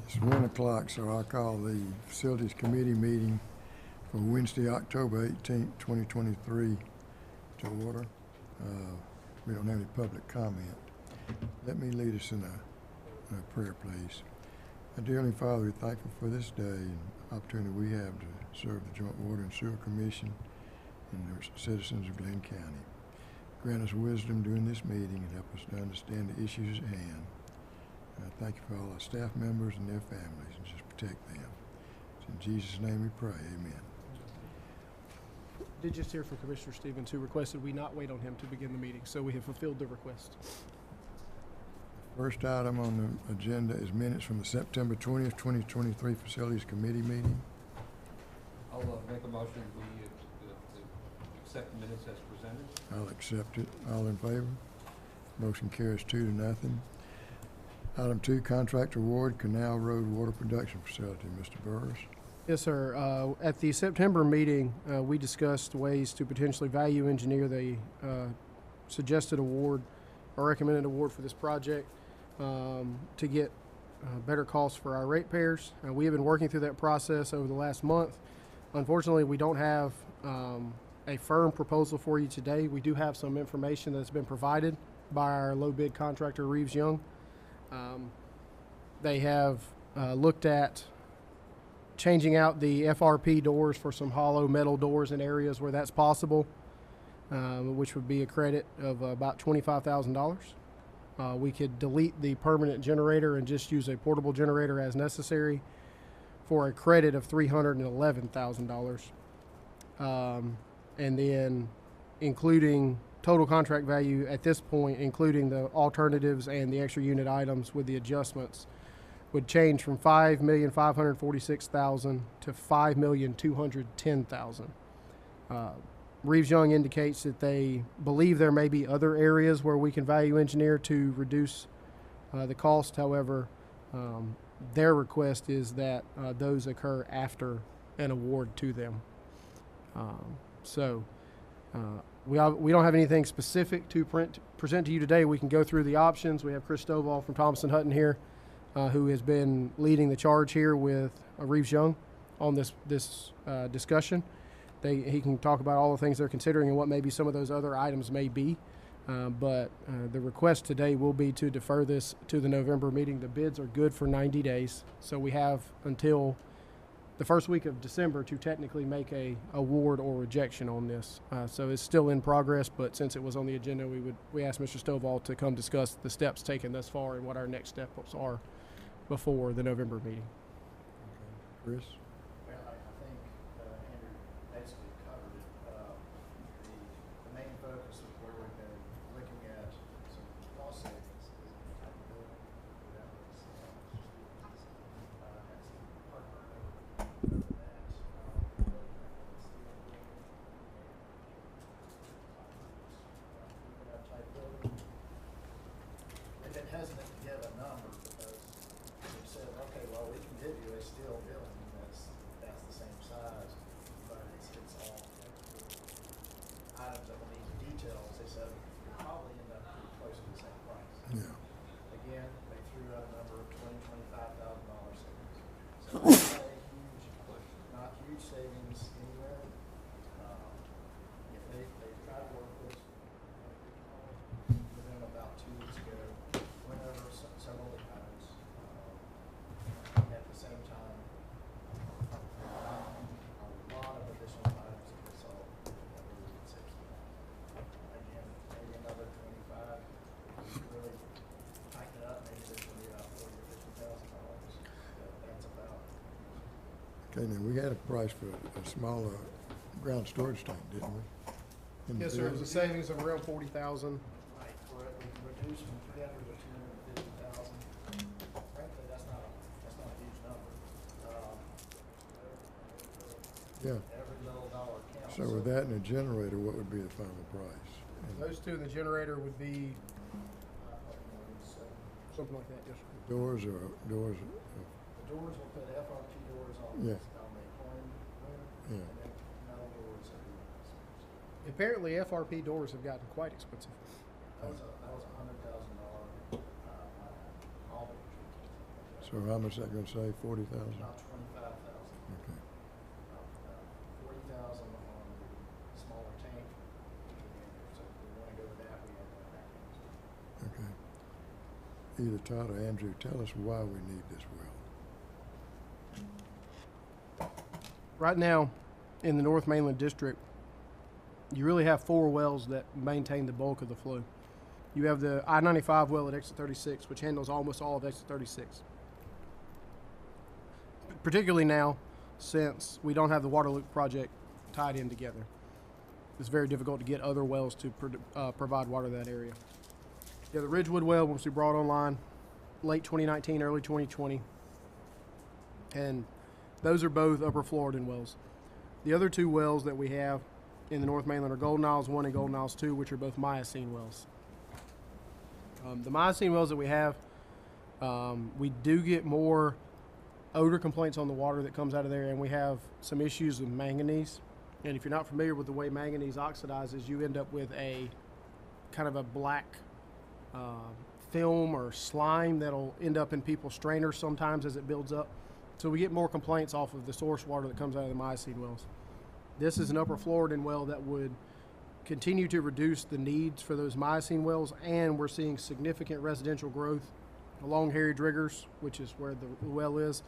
It's 1 o'clock, so I'll call the Facilities Committee meeting for Wednesday, October 18th, 2023 to order. We don't have any public comment. Let me lead us in a prayer, please. Dear Heavenly Father, we're thankful for this day and opportunity we have to serve the Joint Water and Sewer Commission and the citizens of Glynn County. Grant us wisdom during this meeting and help us to understand the issues at hand. Thank you for all our staff members and their families, and just protect them. It's in Jesus' name we pray, amen. Did just hear from Commissioner Stevens, who requested we not wait on him to begin the meeting, so we have fulfilled the request. First item on the agenda is minutes from the September 20th, 2023 Facilities Committee meeting. I'll make a motion we accept the minutes as presented. I'll accept it. All in favor? Motion carries 2-0. Item 2, contract award, Canal Road Water Production Facility. Mr. Burris. Yes, sir. At the September meeting, we discussed ways to potentially value engineer the suggested award or recommended award for this project to get better costs for our ratepayers. We have been working through that process over the last month. Unfortunately, we don't have a firm proposal for you today. We do have some information that's been provided by our low bid contractor, Reeves Young. They have looked at changing out the FRP doors for some hollow metal doors in areas where that's possible, which would be a credit of about $25,000. We could delete the permanent generator and just use a portable generator as necessary for a credit of $311,000. And then including total contract value at this point, including the alternatives and the extra unit items with the adjustments, would change from $5,546,000 to $5,210,000. Reeves Young indicates that they believe there may be other areas where we can value engineer to reduce the cost. However, their request is that those occur after an award to them. We don't have anything specific to present to you today. We can go through the options. We have Chris Stovall from Thompson Hutton here, who has been leading the charge here with Reeves Young on this discussion. He can talk about all the things they're considering and what maybe some of those other items may be. But the request today will be to defer this to the November meeting. The bids are good for 90 days, so we have until the first week of December to technically make a award or rejection on this. So it's still in progress, but since it was on the agenda, we asked Mr. Stovall to come discuss the steps taken thus far and what our next steps are before the November meeting. Chris? Well, I think Andrew basically covered it. The main focus of where we've been looking at some cost savings is the type of building that was partner over that. That type building. They've been hesitant to give a number because they've said, okay, well, we can give you a steel building that's the same size, but it's all items that will need details. They said you'll probably end up pretty close to the same price. Yeah. Again, they threw out a number of $25,000 savings. So it's not huge savings anywhere. If they tried to work this with them about 2 weeks ago, went over several items. At the same time, a lot of additional items that we saw that we would save. Again, maybe another 25. If you really tighten it up, maybe there's going to be about $40,000 or $50,000. That's about. Okay, now we had a price for a smaller ground storage tank, didn't we? In the Yes, sir. It was a building? savings of around $40,000. Right, for it, we can reduce from 300 to 250,000. Frankly, that's not a huge number. Yeah. Every little dollar counts. So with that and a generator, what would be the final price? And Those two and the generator would be something like that, yes, sir. doors or doors? The doors will put FRP doors on Yeah. on the horn room, Yeah. and then metal doors are the Apparently, FRP doors have gotten quite expensive. That was $100,000 all So how much is that gonna save, 40,000? About 25,000. Okay. 40,000 on the smaller tank. And so if we want to go with that, we have to back in. Okay. Either Todd or Andrew, tell us why we need this well. Right now, in the North Mainland District, you really have 4 wells that maintain the bulk of the flow. You have the I-95 well at exit 36, which handles almost all of exit 36. Particularly now, since we don't have the water loop project tied in together. It's very difficult to get other wells to provide water to that area. Yeah, the Ridgewood well, once we brought online late 2019, early 2020. And those are both Upper Floridan wells. The other 2 wells that we have in the North Mainland are Golden Isles 1 and Golden Isles 2, which are both Miocene wells. The Miocene wells that we have, we do get more odor complaints on the water that comes out of there, and we have some issues with manganese. And if you're not familiar with the way manganese oxidizes, you end up with a kind of a black film or slime that'll end up in people's strainers sometimes as it builds up. So we get more complaints off of the source water that comes out of the Miocene wells. This is an Upper Floridan well that would continue to reduce the needs for those Miocene wells, and we're seeing significant residential growth along Harry Driggers, which is where the well is,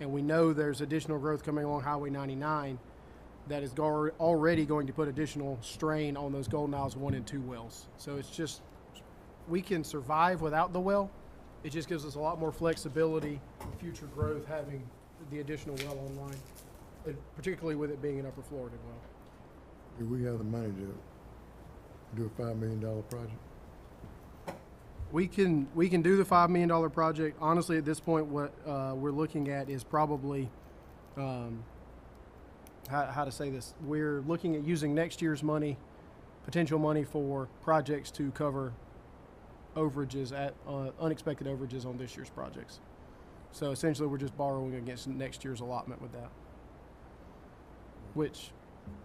and we know there's additional growth coming along Highway 99 that is already going to put additional strain on those Golden Isles 1 and 2 wells. So it's just, we can survive without the well. It just gives us a lot more flexibility for future growth having the additional well online, particularly with it being an Upper Floridan well. Do we have the money to do a $5 million project? We can do the $5 million project. Honestly, at this point, what we're looking at is probably, how to say this, we're looking at using next year's money, potential money for projects to cover overages at unexpected overages on this year's projects. So essentially, we're just borrowing against next year's allotment with that, which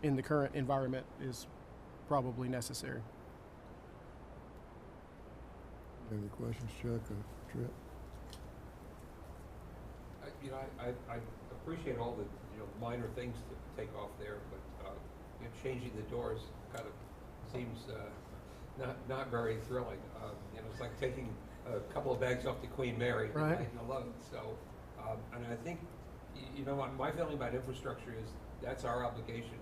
in the current environment is probably necessary. Any questions, Chuck or Trip? I appreciate all the, minor things to take off there, but, changing the doors kind of seems, not very thrilling. It's like taking a couple of bags off the Queen Mary. Right. Alone. So, and I think, my feeling about infrastructure is that's our obligation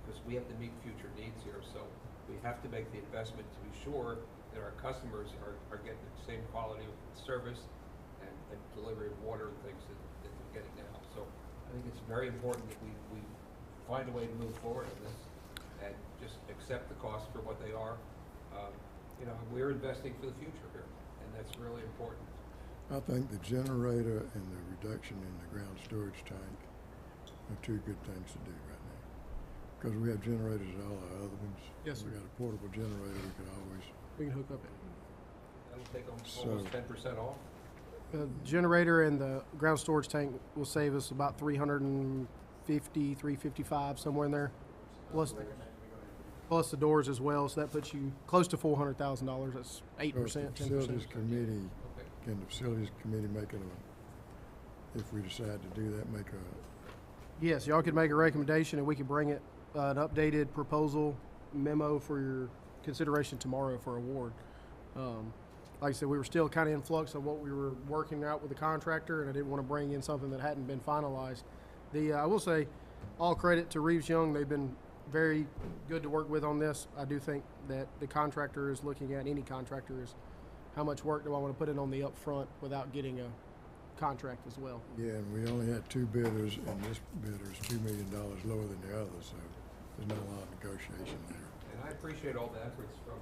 because we have to meet future needs here. So we have to make the investment to be sure that our customers are getting the same quality of service and delivery of water and things that they're getting now. So I think it's very important that we find a way to move forward in this and just accept the costs for what they are. We're investing for the future here, and that's really important. I think the generator and the reduction in the ground storage tank are 2 good things to do right now. Because we have generators at all our other ones. Yes, sir. We got a portable generator we could always. We can hook up it. That'll take almost So- 10% off. The generator and the ground storage tank will save us about $350, $355, somewhere in there, plus the doors as well. So that puts you close to $400,000. That's 8%, So if the 10%. Facilities committee, Okay. can the facilities committee make if we decide to do that, make a, Yes, y'all could make a recommendation, and we could bring it an updated proposal memo for your consideration tomorrow for award. Like I said, we were still kind of in flux on what we were working out with the contractor, and I didn't want to bring in something that hadn't been finalized. I will say, all credit to Reeves Young. They've been very good to work with on this. I do think that the contractor is looking at, any contractor is, how much work do I want to put in on the upfront without getting a contract as well. yeah, and we only had 2 bidders, and this bidder is $2 million lower than the other, so there's not a lot of negotiation there. And I appreciate all the efforts from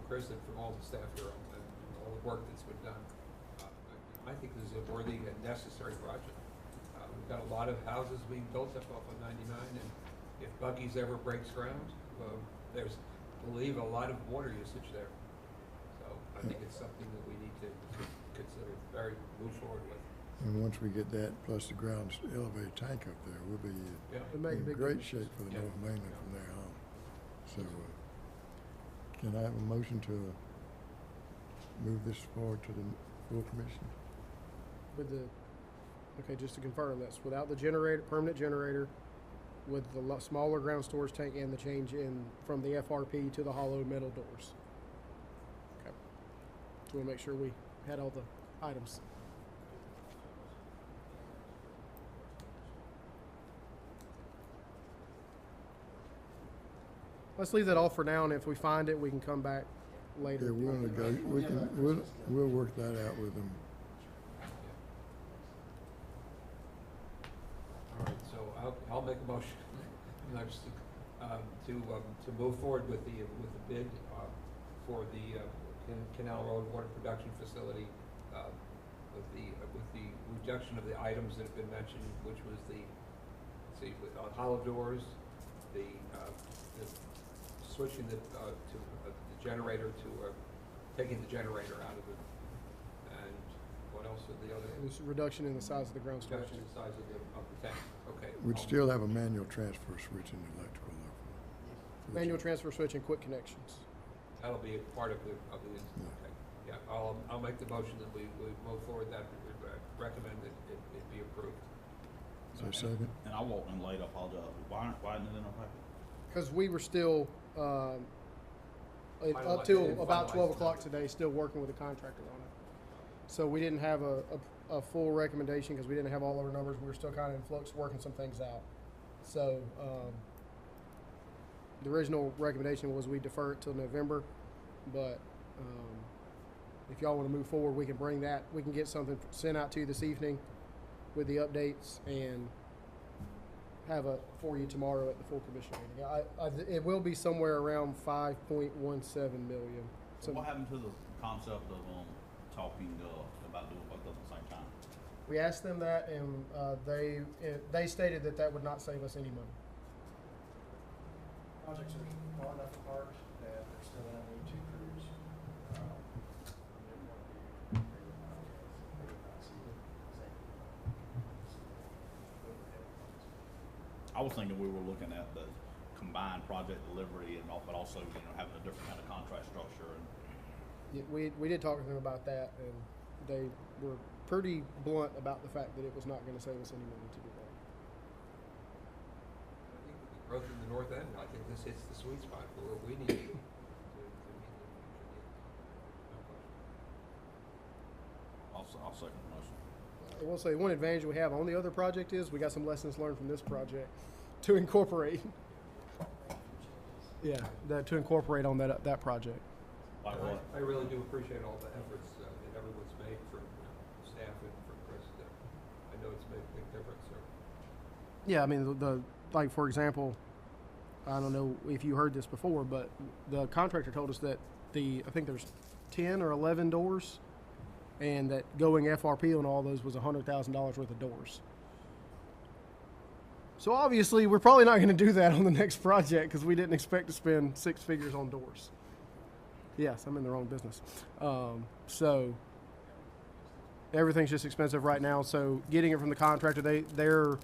Chris and from all the staff here and all the work that's been done. I think this is a worthy and necessary project. We've got a lot of houses being built up off of 99, and if Buggies ever breaks ground, there's, I believe, a lot of water usage there. So I think it's something that we need to consider move forward with. And once we get that, plus the ground elevated tank up there, we'll be It'd make a in big great difference. shape for the Yeah. North Mainland from there on. So, can I have a motion to move this forward to the full commission? With the Okay, just to confirm, that's without the generator, permanent generator, with the smaller ground storage tank and the change in from the FRP to the hollow metal doors. Okay. Just want to make sure we had all the items. Let's leave that all for now, and if we find it, we can come back later. Yeah, we'll work that out with them. All right, so I'll make a motion next to move forward with the bid for the Canal Road water production facility with the reduction of the items that have been mentioned, which was the hollow doors, the switching the generator to taking the generator out of it, and what else are the other? It was a reduction in the size of the ground storage. Reduction in the size of the tank. Okay. We'd still have a manual transfer switch in the electrical though. for the Manual gen- transfer switch and quick connections. That'll be a part of the okay. Yeah, I'll make the motion that we move forward that we recommend that it be approved. Is there a second? And I walked in late, I apologize. Why isn't it in our packet? Because we were still, up Finalize- till didn't about finalize 12 the o'clock numbers. today, still working with the contractor on it. So we didn't have a full recommendation because we didn't have all our numbers. We were still kind of in flux, working some things out. So the original recommendation was we defer it till November, but if y'all want to move forward, we can bring that. We can get something sent out to you this evening with the updates and have it for you tomorrow at the full commission meeting. It will be somewhere around 5.17 million. So what happened to the concept of talking about doing both at the same time? We asked them that, and they stated that would not save us any money. Projects are far enough apart that they're still gonna need two crews. They would not see the same. I was thinking we were looking at the combined project delivery and but also, having a different kind of contract structure and Yeah, we did talk to them about that, and they were pretty blunt about the fact that it was not going to save us any money to do that. I think with the growth in the north end, I think this hits the sweet spot for where we need to meet the future needs. No question. I'll second the motion. I will say one advantage we have on the other project is we got some lessons learned from this project to incorporate. Yeah, to incorporate on that project. Like what? I really do appreciate all the efforts that everyone's made from staff and from Chris. I know it's made a big difference. So. Yeah, I mean the like for example, I don't know if you heard this before, but the contractor told us that I think there's 10 or 11 doors, and that going FRP on all those was $100,000 worth of doors. So obviously we're probably not going to do that on the next project because we didn't expect to spend 6 figures on doors. Yes, I'm in the wrong business. So everything's just expensive right now. So getting it from the contractor, they're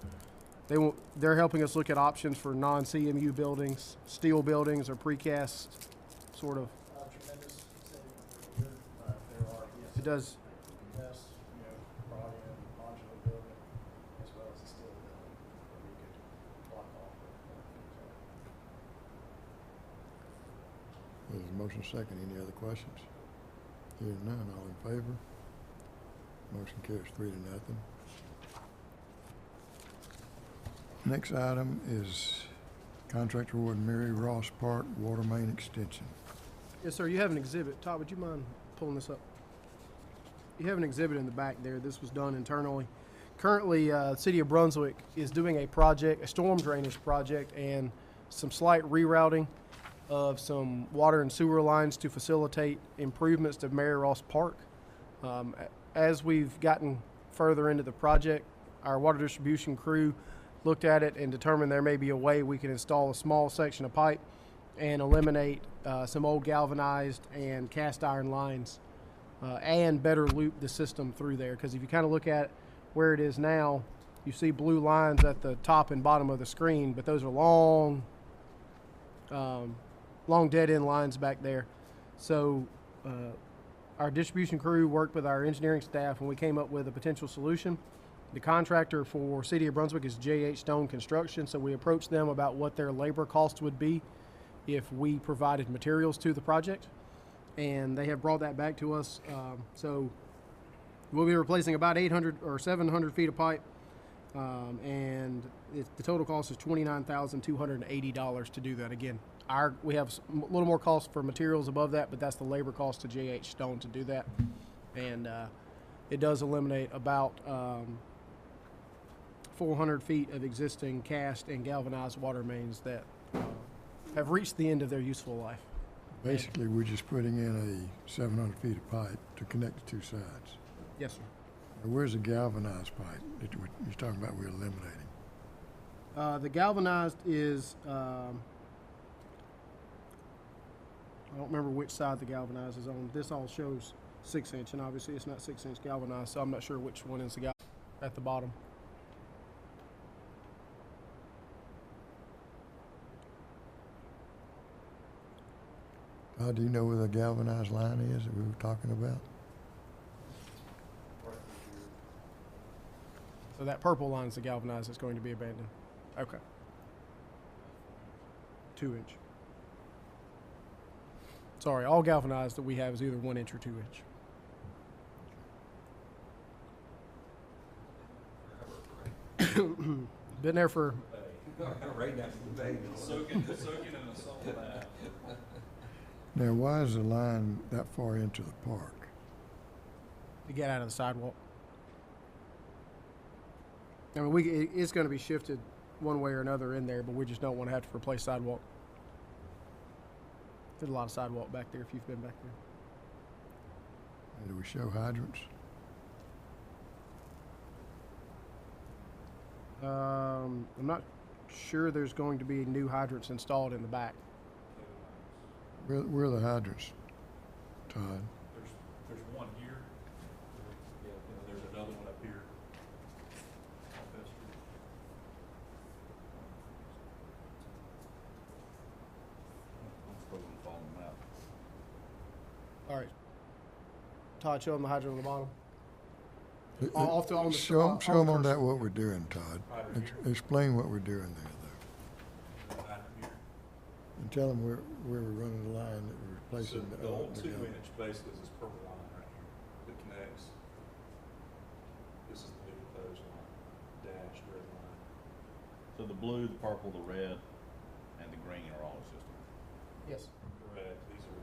helping us look at options for non-CMU buildings, steel buildings, or precast sort of. Tremendous savings per year, there are, yes. It does. Yes, brought in modular building as well as a steel building where we could block off. There's a motion second. Any other questions? Hearing none, all in favor? Motion carries 3-0. Next item is contract award Mary Ross Park Water Main Extension. Yes, sir. You have an exhibit. Todd, would you mind pulling this up? You have an exhibit in the back there. This was done internally. Currently, the City of Brunswick is doing a project, a storm drainage project, and some slight rerouting of some water and sewer lines to facilitate improvements to Mary Ross Park. As we've gotten further into the project, our water distribution crew looked at it and determined there may be a way we can install a small section of pipe and eliminate some old galvanized and cast iron lines and better loop the system through there. Because if you kind of look at where it is now, you see blue lines at the top and bottom of the screen, but those are long dead end lines back there. So our distribution crew worked with our engineering staff and we came up with a potential solution. The contractor for City of Brunswick is J.H. Stone Construction, so we approached them about what their labor costs would be if we provided materials to the project, and they have brought that back to us. So we'll be replacing about 800 or 700 feet of pipe, and the total cost is $29,280 to do that. Again, we have a little more cost for materials above that, but that's the labor cost to J.H. Stone to do that, and it does eliminate about 400 feet of existing cast and galvanized water mains that have reached the end of their useful life. Basically, we're just putting in a 700 feet of pipe to connect the two sides. Yes, sir. Now, where's the galvanized pipe that you're talking about we're eliminating? The galvanized is, I don't remember which side the galvanized is on. This all shows 6-inch, and obviously it's not 6-inch galvanized, so I'm not sure which one is the at the bottom. Do you know where the galvanized line is that we were talking about? So that purple line is the galvanized that's going to be abandoned. Okay. 2-inch. Sorry, all galvanized that we have is either 1-inch or 2-inch. Been there for, Right next to the bay. Soaking in a salt bath. Now, why is the line that far into the park? to get out of the sidewalk. I mean, it's going to be shifted one way or another in there, but we just don't want to have to replace sidewalk. There's a lot of sidewalk back there if you've been back there. And do we show hydrants? I'm not sure there's going to be new hydrants installed in the back. Where are the hydrants, Todd? There's one here. Yeah, there's another one up here. On Best Street. I'm supposed to follow them out. All right. Todd, show them the hydrant on the bottom. Show them on that what we're doing, Todd. Hydrant here. Explain what we're doing there, though. Hydrant here. And tell them where we're running the line that we're replacing So the old 2-inch basically is this purple line right here that connects. This is the new proposed line, dashed red line. So the blue, the purple, the red, and the green are all existing. Yes. Correct. These are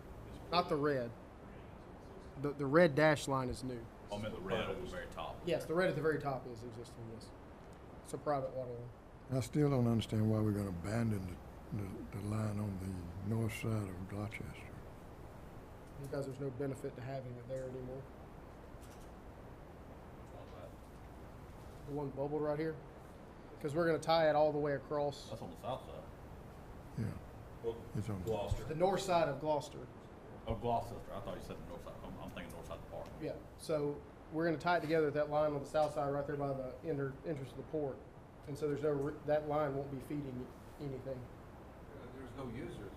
Not the red. greens. The red dash line is new. I meant the red at the very top. Yes, the red at the very top is existing, yes. It's a private water line. I still don't understand why we're gonna abandon the line on the north side of Gloucester. Because there's no benefit to having it there anymore. The one bubbled right here. Because we're going to tie it all the way across That's on the south side. Yeah, Well, it's on. Gloucester. the north side of Gloucester. Oh, Gloucester. I thought you said the north side. I'm thinking north side of the park. Yeah. So we're going to tie it together at that line on the south side right there by the entrance to the port. And so there's that line won't be feeding anything. There's no users.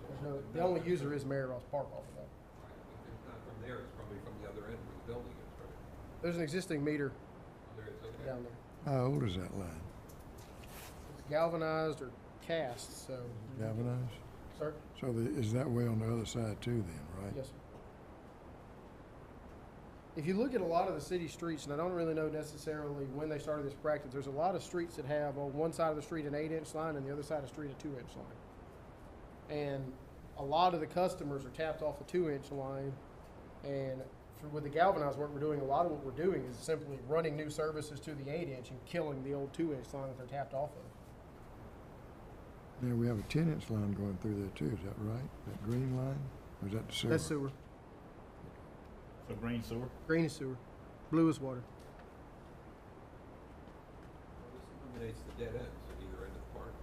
The only user is Mary Ross Park off of that. Right, but it's not from there, it's probably from the other end where the building is, right? There's an existing meter There is, okay. down there. How old is that line? It's galvanized or cast, so. Galvanized? Sir? So is that way on the other side too then, right? Yes, sir. If you look at a lot of the city streets, and I don't really know necessarily when they started this practice, there's a lot of streets that have on one side of the street an 8-inch line and the other side of the street a 2-inch line. And a lot of the customers are tapped off a 2-inch line. And with the galvanized work we're doing, a lot of what we're doing is simply running new services to the 8-inch and killing the old 2-inch line that they're tapped off of. Now, we have a 10-inch line going through there too, is that right? That green line? Or is that the sewer? That's sewer. So green sewer? Green is sewer. Blue is water. This eliminates the dead ends at either end of the park.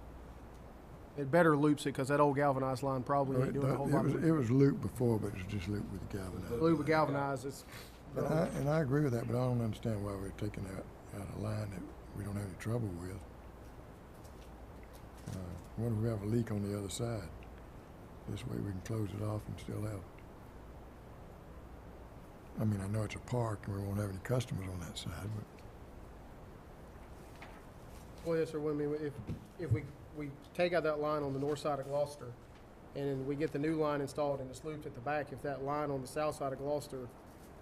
It better loops it because that old galvanized line probably ain't doing a whole lot of It was looped before, but it's just looped with galvanized. Blue with galvanized is. And I agree with that, but I don't understand why we're taking out a line that we don't have any trouble with. What if we have a leak on the other side? This way we can close it off and still have. I mean, I know it's a park and we won't have any customers on that side, but Well, yes, sir, well, I mean, if we take out that line on the north side of Gloucester, and then we get the new line installed and it's looped at the back, if that line on the south side of Gloucester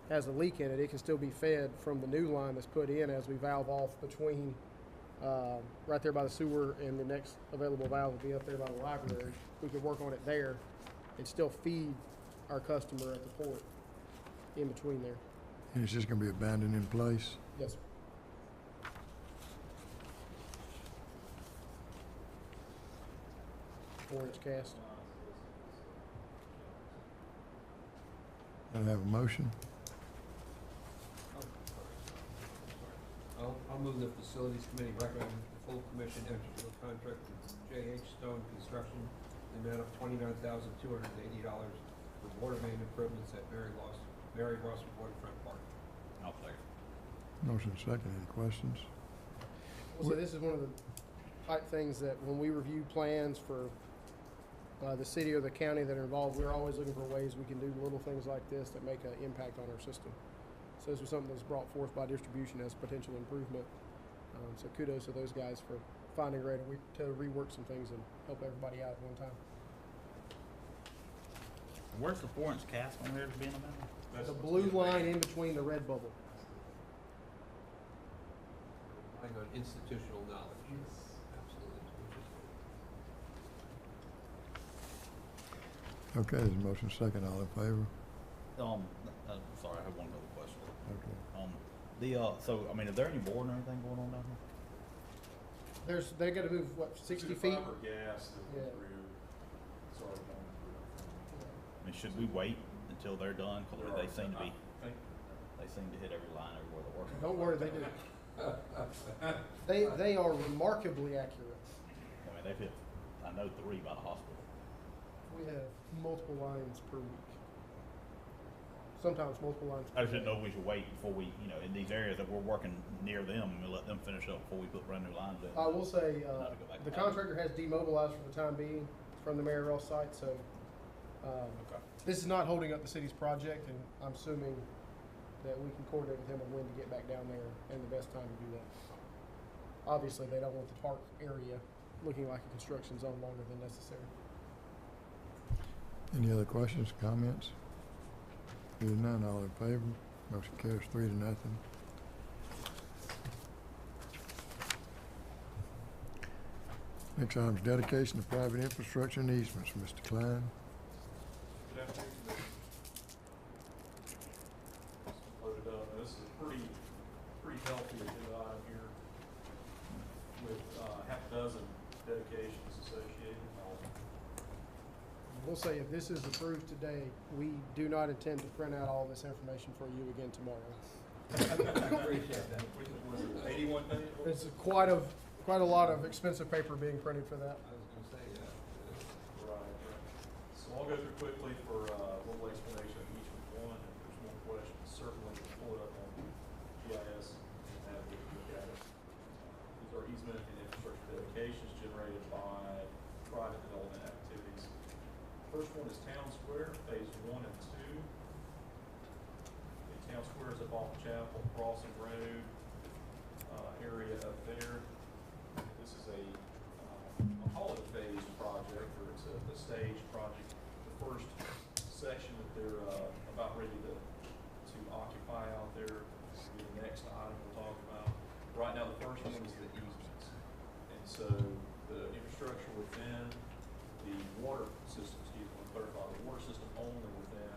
has a leak in it, it can still be fed from the new line that's put in as we valve off between, right there by the sewer, and the next available valve will be up there by the library. We could work on it there and still feed our customer at the port in between there. And it's just gonna be abandoned in place? Yes, sir. 4-inch cast. I have a motion. I'll move the facilities committee recommend the full commission enter into a contract with J.H. Stone Construction in the amount of $29,280 for water main improvements at Mary Ross Waterfront Park. I'll second. Motion second. Any questions? Well, so this is one of the type things that when we review plans for the city or the county that are involved, we're always looking for ways we can do little things like this that make an impact on our system. So this was something that was brought forth by distribution as potential improvement. So kudos to those guys for finding a way to rework some things and help everybody out at one time. Where's the 4-inch cast on there being about? The blue line in between the red bubble. Relying on institutional knowledge. Absolutely. Okay, there's a motion second. All in favor? Sorry, I have one other question. Okay. So, I mean, is there any boarding or anything going on down here? They got to move what, 60 feet? Fiber gas that Yeah. went through, it's already going through. I mean, should we wait until they're done? Because they seem to be, I think they seem to hit every line everywhere they're working. Don't worry, they do. They are remarkably accurate. I mean, they've hit, I know 3 by the hospital. We have multiple lines per week. Sometimes multiple lines per I just didn't day. know if we should wait before we, in these areas that we're working near them, and let them finish up before we put brand new lines in. I will say, Not to go back the to that. contractor has demobilized for the time being from the Mary Ross site, so Okay. this is not holding up the city's project, and I'm assuming that we can coordinate with him on when to get back down there and the best time to do that. Obviously, they don't want the park area looking like a construction zone longer than necessary. Any other questions, comments? Hearing none, all in favor? Motion carries 3-0. Next item is dedication of private infrastructure and easements. Mr. Klein. Good afternoon. Loaded up. This is a pretty healthy agenda item here with half a dozen dedications associated. We'll say if this is approved today, we do not intend to print out all this information for you again tomorrow. I appreciate that. Was it 81 pages? It's quite a lot of expensive paper being printed for that. I was gonna say, Right. So I'll go through quickly for a little explanation of each one. If there's more questions, certainly pull it up on GIS and have a look at it. These are easement and infrastructure dedications generated by private development activities. First one is Town Square, phase 1 and 2. The Town Square is at Ball Chapel Crossing Road area up there. This is I'll call it a phase project, or it's a stage project. The first section that they're about ready to occupy out there will be the next item we'll talk about. Right now, the first one is the easements. And so the infrastructure within the water system, clarify, the water system only within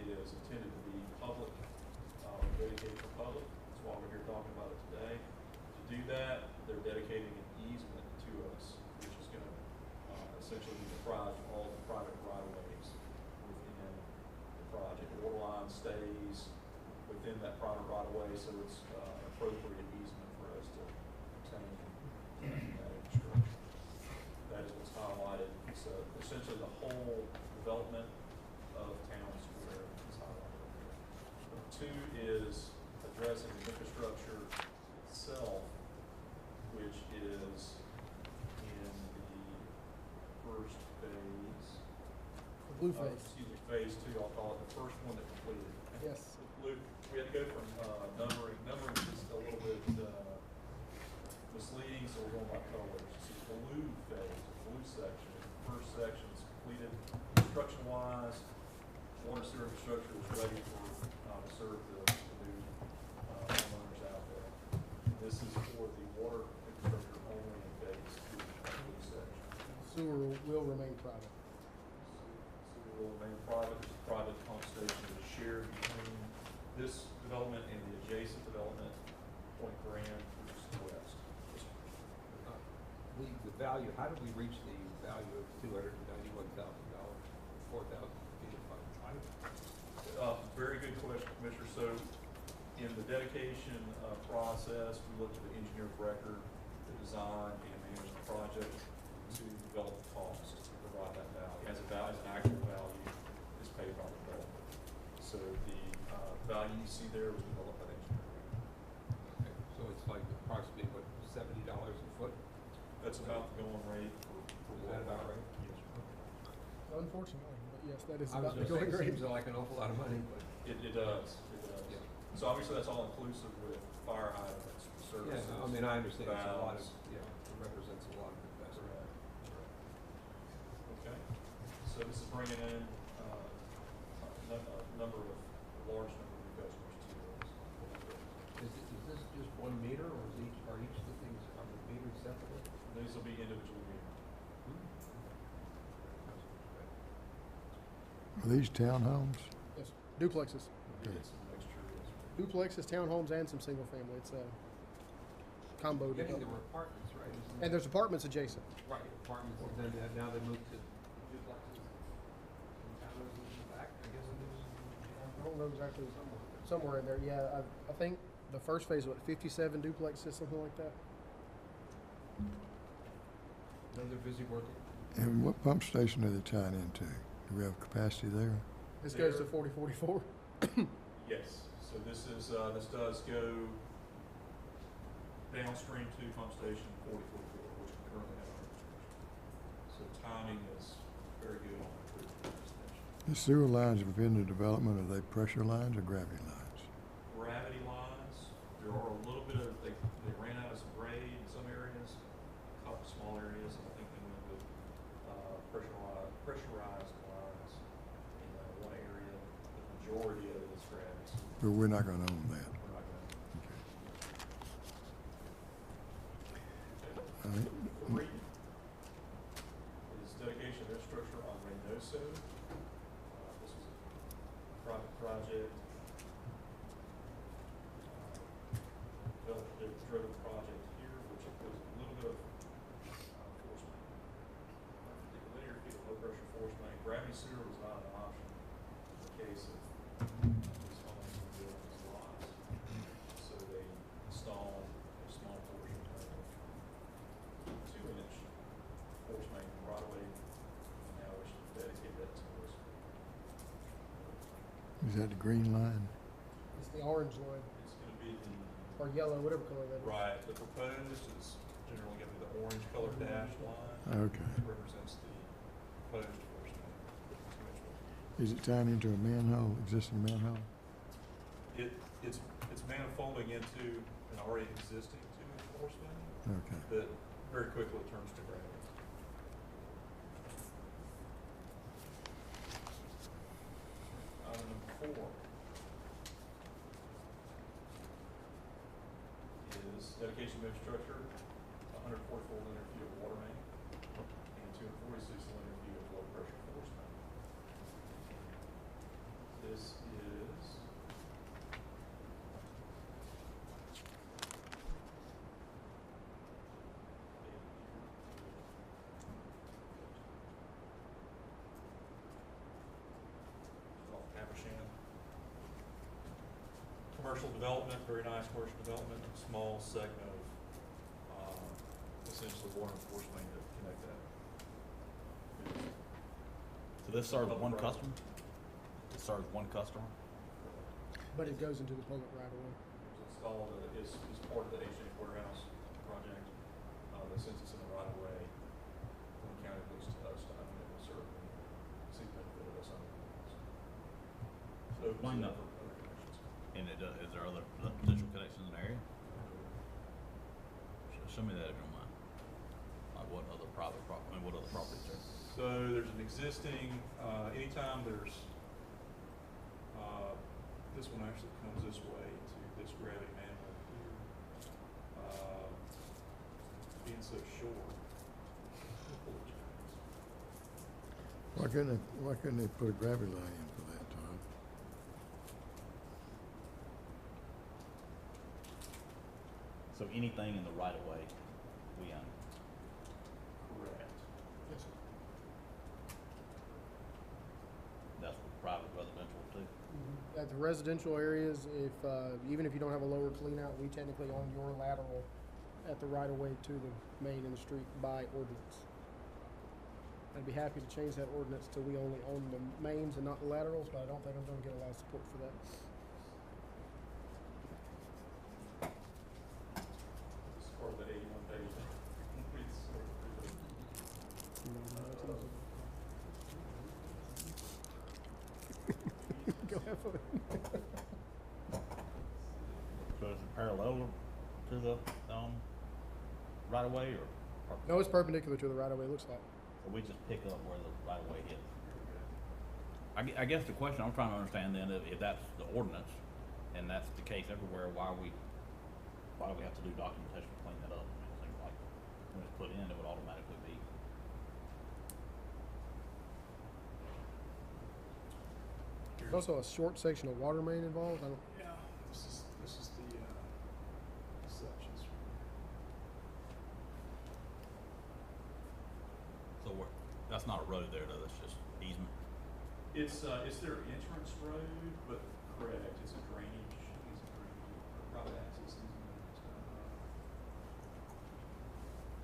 is intended to be public, dedicated for public. That's why we're here talking about it today. To do that, they're dedicating an easement to us, which is going to essentially be comprised of all the private right-of-ways within the project. The water line stays within that private right-of-way, so it's an appropriate easement for us to obtain that infrastructure. That is what's highlighted. So essentially the whole development of Town Square is highlighted here. Number 2 is addressing the infrastructure itself, which is in the first phase. The blue phase. Phase 2, I'll call it the first one that completed. Yes. Luke, we had to go from numbering is just a little bit misleading, so blue phase, blue section. The first section is completed construction-wise. Water sewer infrastructure is ready for, to serve the new homeowners out there. This is for the water infrastructure only phase, the blue section. Sewer will remain private. Sewer will remain private. There's a private pump station that is shared between this development and the adjacent development, Point Grand, which is to the west. The value, how did we reach the value of $291,000, 4,000 feet of pipe? Very good question, Commissioner. So in the dedication process, we looked at the engineer of record, the design and management project to develop the cost to provide that value. As an actual value is paid by the developer. So the value you see there was developed by the engineer of record. Okay, so it's like approximately, what, $70 a foot? That's about the going rate for Is that about right? Yes, sir. Unfortunately, but yes, that is I was about the gonna say, going it rate. seems like an awful lot of money, but. It does, it does. Yeah. So obviously that's all inclusive with fire hydrants, services. Yeah, I mean, I understand it's a lot of, valves. yeah, it represents a lot of investment. Okay, so this is bringing in a number of, a large number of new customers to us. Is this just 1 meter, or are each of the things, are the meters separate? These will be individually metered. Are these townhomes? Yes, duplexes. Okay. It's a mixture, yes, sir. Duplexes, townhomes, and some single family. It's a combo Getting there development. were apartments, right? Isn't And it? there's apartments adjacent. Right, apartments, and then now they moved to duplexes. And condos in the back, I guess it is. I don't know exactly, somewhere in there, yeah, I think the first phase, what, 57 duplexes, something like that? No, they're busy working. And what pump station are they tying into? Do we have capacity there? This goes to There- 4044. Yes, so this is, this does go downstream to pump station 44, which we currently have under construction. So timing is very good on the pump station. The sewer lines within the development, are they pressure lines or gravity lines? Gravity lines, there are a little bit of, they ran out of some grade in some areas, a couple small areas, and I think they went with pressurized lines in one area. The majority of it is gravity. But we're not gonna own that. We're not gonna. Okay. Okay. All right. 3 is dedication of infrastructure on Reynoso. This was a private project. Driven project here, which includes a little bit of force main. Linear feet of low pressure force main. Gravity sewer was not an option in the case of these homes and building these lots. So they installed a small portion of 2-inch force main right away, and now we should dedicate that to us. Is that the green line? It's the orange line, It's gonna be the, or yellow, whatever color that is. right, the proposed is generally gonna be the orange colored dashed line. Okay. It represents the proposed force main. 2-inch force. Is it tying into a manhole, existing manhole? It's manifolding into an already existing 2-inch force main Okay. that very quickly turns to gravity. Item number 4 is dedication of infrastructure, 144 linear feet of water main and 246 linear feet of low pressure force main. This is off Habersham. Commercial development, very nice commercial development, small segment of, essentially water and force main to connect that. So this serves one customer? It serves one customer? But it goes into the public right away. It was installed, is part of the H&H warehouse project, since it's in the right of way, when county leased to us, I mean, it will certainly see the benefit of us under this. So it Why opens it not? up for other connections. And is there other potential connections in the area? Show me that if you don't mind. what other what other properties are? So there's an existing, anytime there's, this one actually comes this way to this gravity manhole here. Being so short. Why couldn't they put a gravity line in for that, Todd? So anything in the right of way, we own. Correct. Yes, sir. That's for private residential too. At the residential areas, if, even if you don't have a lower clean out, we technically own your lateral at the right of way to the main in the street by ordinance. I'd be happy to change that ordinance till we only own the mains and not the laterals, but I don't think I'm gonna get a lot of support for that. This is part of that 81 page. Go have fun. So is it parallel to the, right of way or? No, it's perpendicular to the right of way, it looks like. Or we just pick up where the right of way is? I guess the question I'm trying to understand then, if that's the ordinance, and that's the case everywhere, why do we have to do documentation to clean that up? I mean, it seems like when it's put in, it would automatically be. There's also a short section of water main involved, I don't, Yeah, this is the, sections. So that's not a road there though, that's just easement. It's their entrance road, but correct, it's a drainage, private access easement.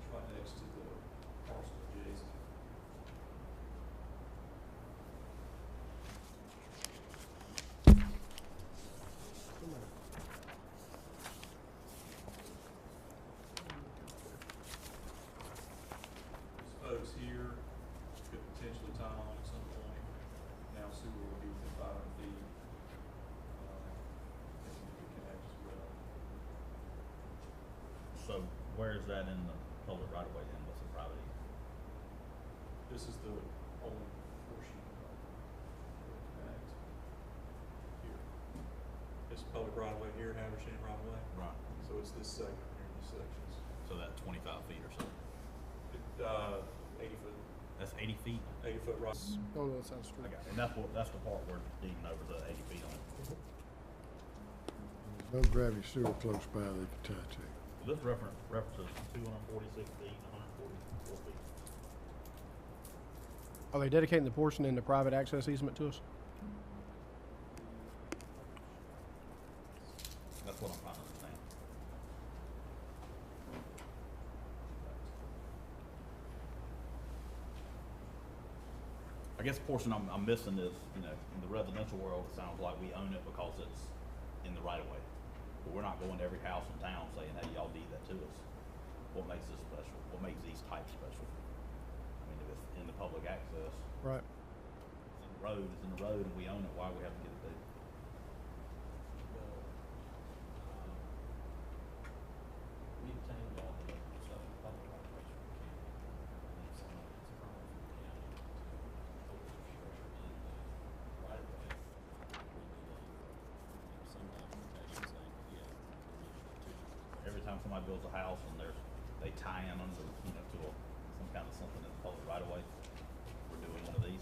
It's right next to the parcel adjacent. These folks here could potentially tie on at some point. Now sewer will be within 500 feet. They can connect as well. So where is that in the public right of way then? What's the private easement? This is the only portion of the connect here. This public right of way here, Haversham right of way. Right. So it's this segment here, these sections. So that 25 feet or so. 80 foot, That's 80 feet? 80 foot right. on the other side of the I street. got it. And that's the part we're digging over the 80 feet on. There's no gravity sewer close by they could tie to. This references 246 feet, 144 feet. Are they dedicating the portion in the private access easement to us? That's what I'm trying to understand. I guess the portion I'm missing is, in the residential world, it sounds like we own it because it's in the right of way. But we're not going to every house in town saying, hey, y'all deed that to us. What makes this special? What makes these types special? I mean, if it's in the public access, Right. it's in the road, and we own it, why do we have to get a deed? We obtained all the stuff in public operations from the county. And then someone gets a permit from the county to put the infrastructure in the right of way. We need some documentation saying, yeah, permission to. Every time somebody builds a house and they tie in under, to some kind of something in the public right of way, we're doing one of these.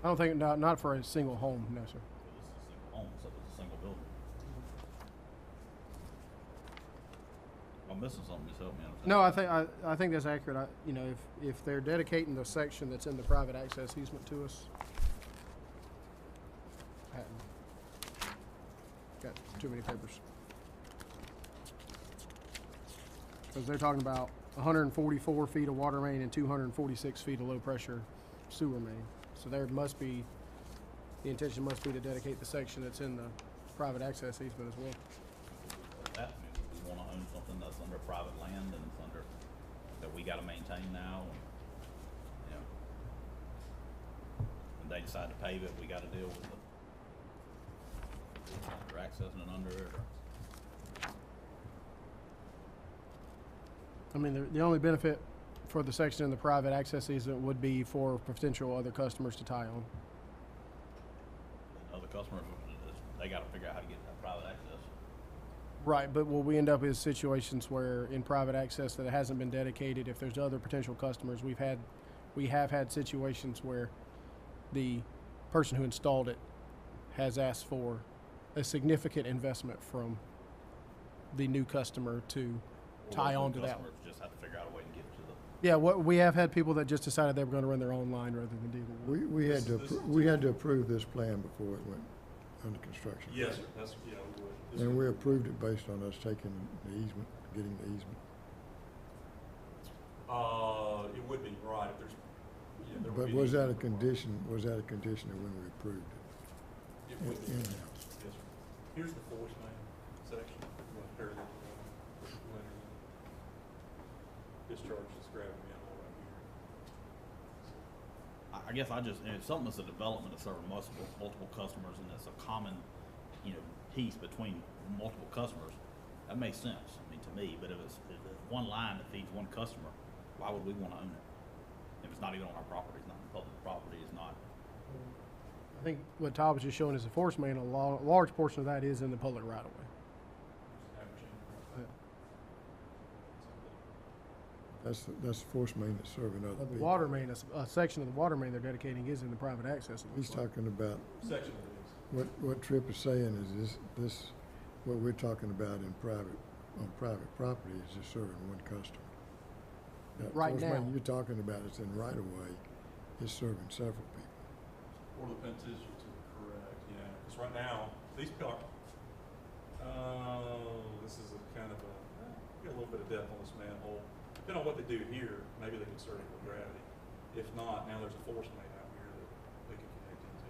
I don't think, not for a single home, no, sir. So this is a single home, so it's a single building. I'm missing something, just help me understand. No, I think that's accurate. If they're dedicating the section that's in the private access easement to us, I hadn't got too many papers. Because they're talking about 144 feet of water main and 246 feet of low pressure sewer main. So there must be, the intention must be to dedicate the section that's in the private access easement as well. That means we wanna own something that's under private land and it's under, that we gotta maintain now, and, when they decide to pave it, we gotta deal with the, they're accessing it under it, or. I mean, the only benefit for the section in the private access easement would be for potential other customers to tie on. Other customers, they gotta figure out how to get that private access. Right, but what we end up is situations where in private access that it hasn't been dedicated, if there's other potential customers, we have had situations where the person who installed it has asked for a significant investment from the new customer to tie Or on to that. customers just have to figure out a way to get it to the. Yeah, we have had people that just decided they were going to run their own line rather than do that. We had to approve this plan before it went under construction. Yes, sir, that's, yeah, we would. This And would- we approved it based on us taking the easement, getting the easement. It would be, right, if there's, yeah, there would But be. was that a condition of when we approved it? It would be. In-house. Yes, sir. Here's the force main section, compared to the Glynn. Discharge is grabbing me all right here. I guess I just, and it's something that's a development of serving multiple customers, and it's a common, piece between multiple customers. That makes sense, to me, but if it's one line that feeds one customer, why would we wanna own it? If it's not even on our property, it's not public property, it's not. I think what Todd was just showing is a force main. A large portion of that is in the public right of way. Just averaging. That's the force main that's serving other The people. water main, a section of the water main they're dedicating is in the private access. it He's looks like. talking about, Section of it is. what Tripp is saying is this, what we're talking about on private property is just serving one customer. That Right force main now. you're talking about is in right of way, is serving several people. Or the potential to correct, yeah, because right now, these people are, this is a kind of get a little bit of depth on this manhole. Depending on what they do here, maybe they can serve it with gravity. If not, now there's a force main out here that they can connect into.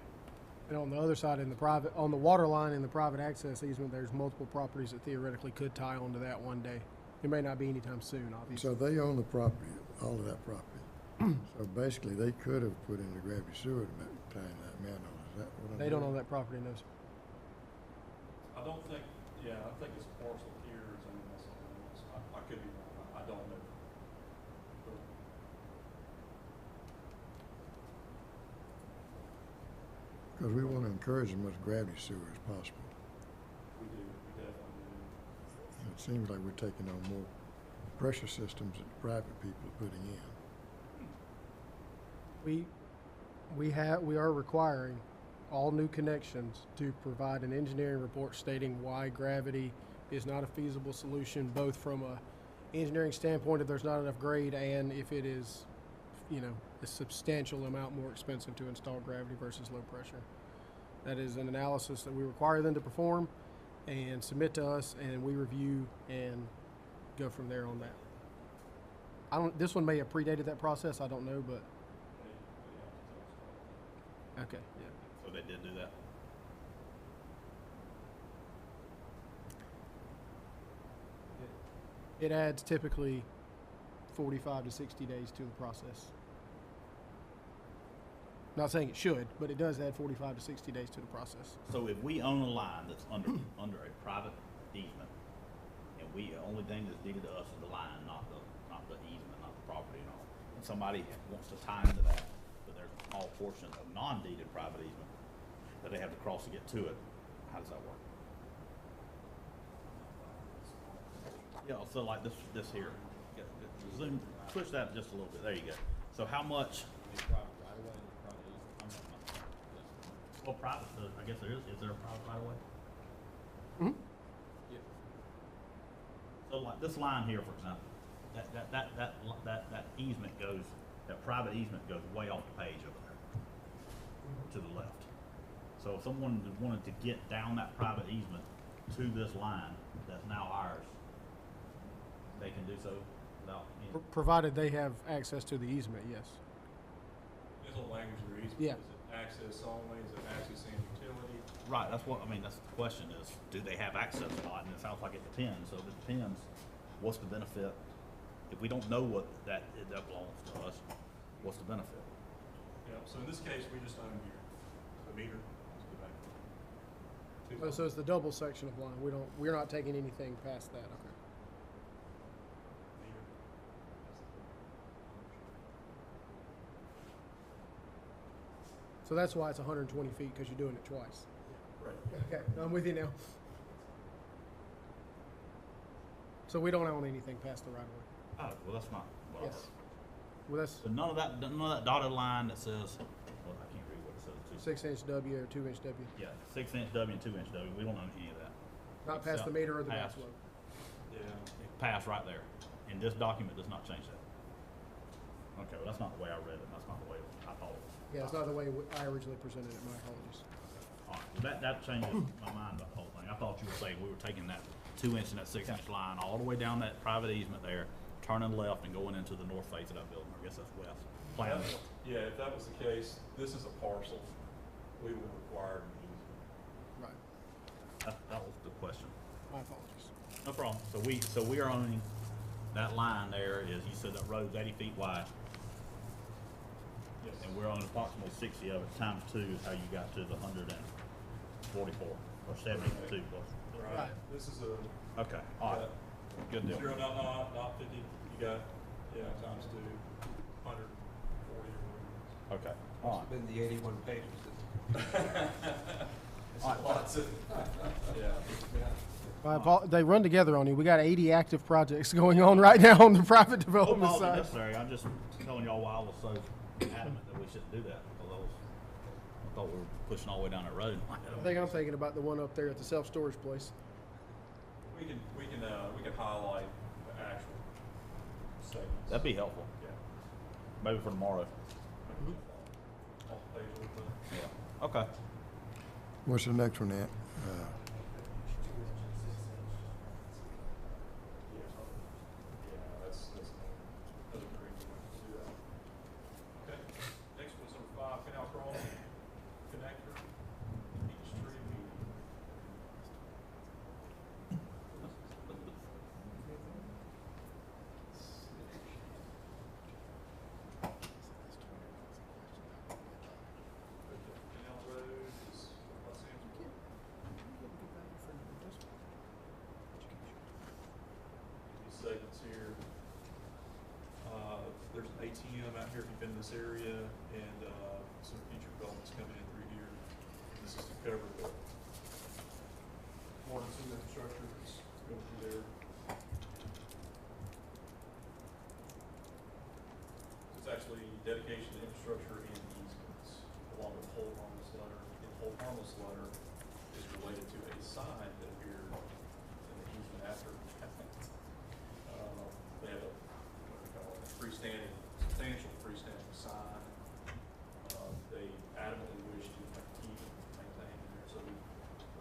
And on the other side, on the water line in the private access easement, there's multiple properties that theoretically could tie onto that one day. It may not be anytime soon, obviously. So they own the property, all of that property. So basically, they could have put in the gravity sewer to tie in that manhole. Is that what I'm They don't own hearing? that property, no, sir. I don't think, yeah, I think this parcel here is in this, I could be wrong, I don't know. Because we want to encourage as much gravity sewer as possible. We do, we definitely do. And it seems like we're taking on more pressure systems that private people are putting in. We are requiring all new connections to provide an engineering report stating why gravity is not a feasible solution, both from a engineering standpoint if there's not enough grade and if it is, a substantial amount more expensive to install gravity versus low pressure. That is an analysis that we require them to perform and submit to us, and we review and go from there on that. This one may have predated that process, I don't know, but They have to tell us about okay, yeah. So they did do that. It adds typically 45 to 60 days to the process. Not saying it should, but it does add 45 to 60 days to the process. So if we own a line that's under a private easement, and the only thing that's deeded to us is the line, not the easement, not the property and all, and somebody wants to tie into that, but there's a small portion of non-deeded private easement that they have to cross to get to it, how does that work? Yeah, so like this here, zoom, push that just a little bit, there you go. So how much, It's private right away, and it's private easement. well, private, I guess there is there a private right away? Mhm. Yeah. So like this line here, for example, that easement goes, that private easement goes way off the page over there, to the left. So if someone wanted to get down that private easement to this line that's now ours, they can do so without any. Provided they have access to the easement, yes. There's a language of the easement. Yeah. Is it access only, is it access and utility? Right, that's the question is, do they have access or not? And it sounds like it depends. So if it depends, what's the benefit? If we don't know what that belongs to us, what's the benefit? Yeah, so in this case, we just own here, the meter, let's go back. Oh, so it's the double section of line. We're not taking anything past that, okay. Meter. So that's why it's 120 feet, because you're doing it twice. Right. Okay, I'm with you now. So we don't own anything past the right of way. Oh, well, that's not. Well, Yes. Well, that's So none of that dotted line that says, well, I can't read what it says. 6-inch W or 2-inch W. Yeah, 6-inch W and 2-inch W. We don't own any of that. Not past the meter or the Past. gas load. Yeah. It passed right there. And this document does not change that. Okay, well, that's not the way I read it. That's not the way I thought it was. Yeah, it's not the way I originally presented it. My apologies. All right, well, that changes my mind about the whole thing. I thought you were saying we were taking that 2-inch and that 6-inch line all the way down that private easement there, turning left and going into the north face of that building. I guess that's west. Plan north. Yeah, if that was the case, this is a parcel, we would require an easement. Right. That was the question. My apologies. No problem. So we are owning that line there is, you said that road's 80 feet wide, Yes. and we're owning approximately 60 of it, times 2 is how you got to the 144, or 72 plus. Right, this is a. Okay, all right, good deal. Zero, not 50, you got, yeah, times 2, 140 or Okay, Must all have been the 81 pages. whatever. Lots of, yeah. They run together on you. We got 80 active projects going on right now on the private Well, development not side. necessary, I'm just telling y'all why I was so adamant that we shouldn't do that, because I thought we were pushing all the way down that road. I think I'm thinking about the one up there at the self-storage place. We can highlight the actual segments. That'd be helpful, Yeah. maybe for tomorrow. Off the page a little bit. Yeah. Okay. What's the next one at? Yeah, that's another great way to do that. Okay, next one's number 5, Canal Crossing Connector, Peachtree Median. Canal Road is Los Angeles. These segments here. There's an ATM out here if you've been in this area, and some future developments coming in through here. This is to cover the water and sewer infrastructure that's going through there. It's actually dedication to infrastructure and easements, along with hold harmless letter. And hold harmless letter is related to a sign that appeared in the easement after. They have a, what do we call it, freestanding, substantial freestanding sign. They adamantly wish to keep and maintain in there, so we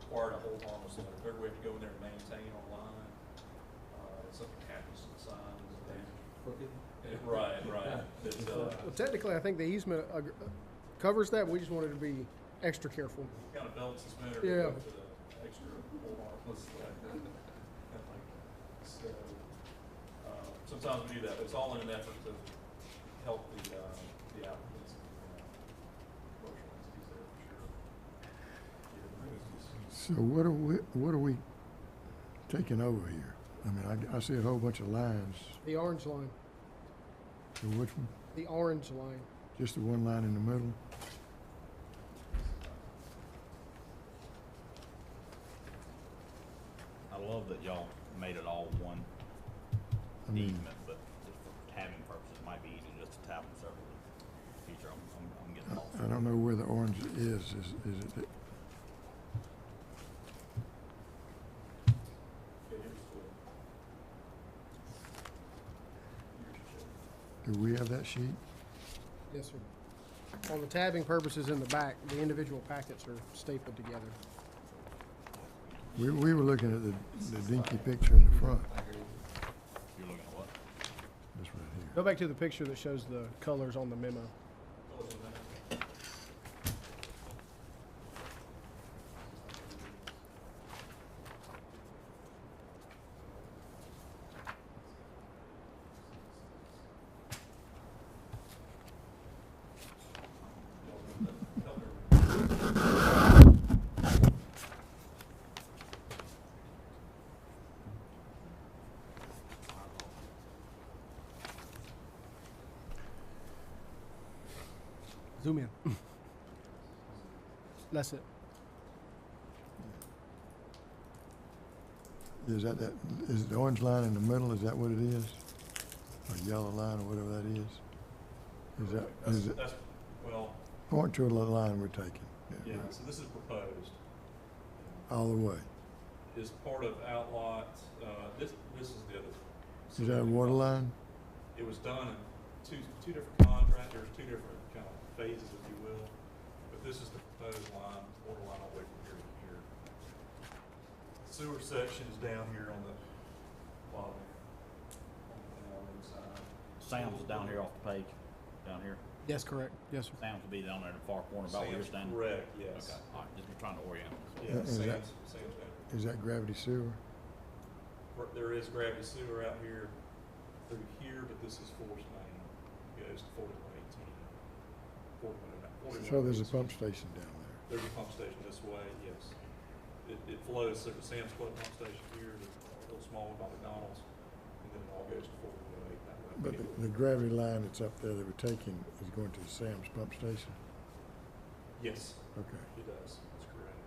required a hold harmless letter. If ever we have to go in there and maintain online, if something happens to the sign, it's damaged. Crooked? Right. It's, Well, technically, I think the easement covers that. We just wanted to be extra careful. kind of belt and suspender. Yeah. To the extra hold harmless letter. So, sometimes we do that, but it's all in an effort to help the applicants and commercial entities there for sure. So what are we taking over here? I mean, I see a whole bunch of lines. The orange line. So which one? The orange line. Just the one line in the middle? I love that y'all made it all one I mean, easement, but just for tabbing purposes, it might be easy just to tab them separately. Future, I'm getting lost. I don't know where the orange is. Is it? Yeah, here's the, Do we have that sheet? Yes, sir. On the tabbing purposes in the back, the individual packets are stapled together. We were looking at the dinky picture in the front. You're looking at what? This right here. Go back to the picture that shows the colors on the memo. colors on that. Zoom in. That's it. Is is the orange line in the middle, is that what it is? Or yellow line, or whatever that is? Is it, That's, well, point to the line we're taking? yeah, so this is proposed. All the way. Is part of outlot, this is the other. Is that a water line? It was done in two different contractors, two different kind of phases, if you will. But this is the proposed line, water line all the way from here to here. Sewer section is down here on the bottom, on the side. Sam's is down here off the page, down here. Yes, correct. Yes, sir. Sam's will be down there in the far corner about where you're Sam's standing. correct, yes. Okay, all right, just trying to orient. Yeah, Is that- Sam's down. Is that gravity sewer? There is gravity sewer out here through here, but this is force main. It goes to 4118. 41, So there's a pump station down there. There's a pump station this way, yes. It flows, so the Sam's Club pump station here, the little small one by McDonald's, and then it all goes to 4108 that way. But the gravity line that's up there that we're taking is going to the Sam's pump station? Yes, Okay. it does. That's correct.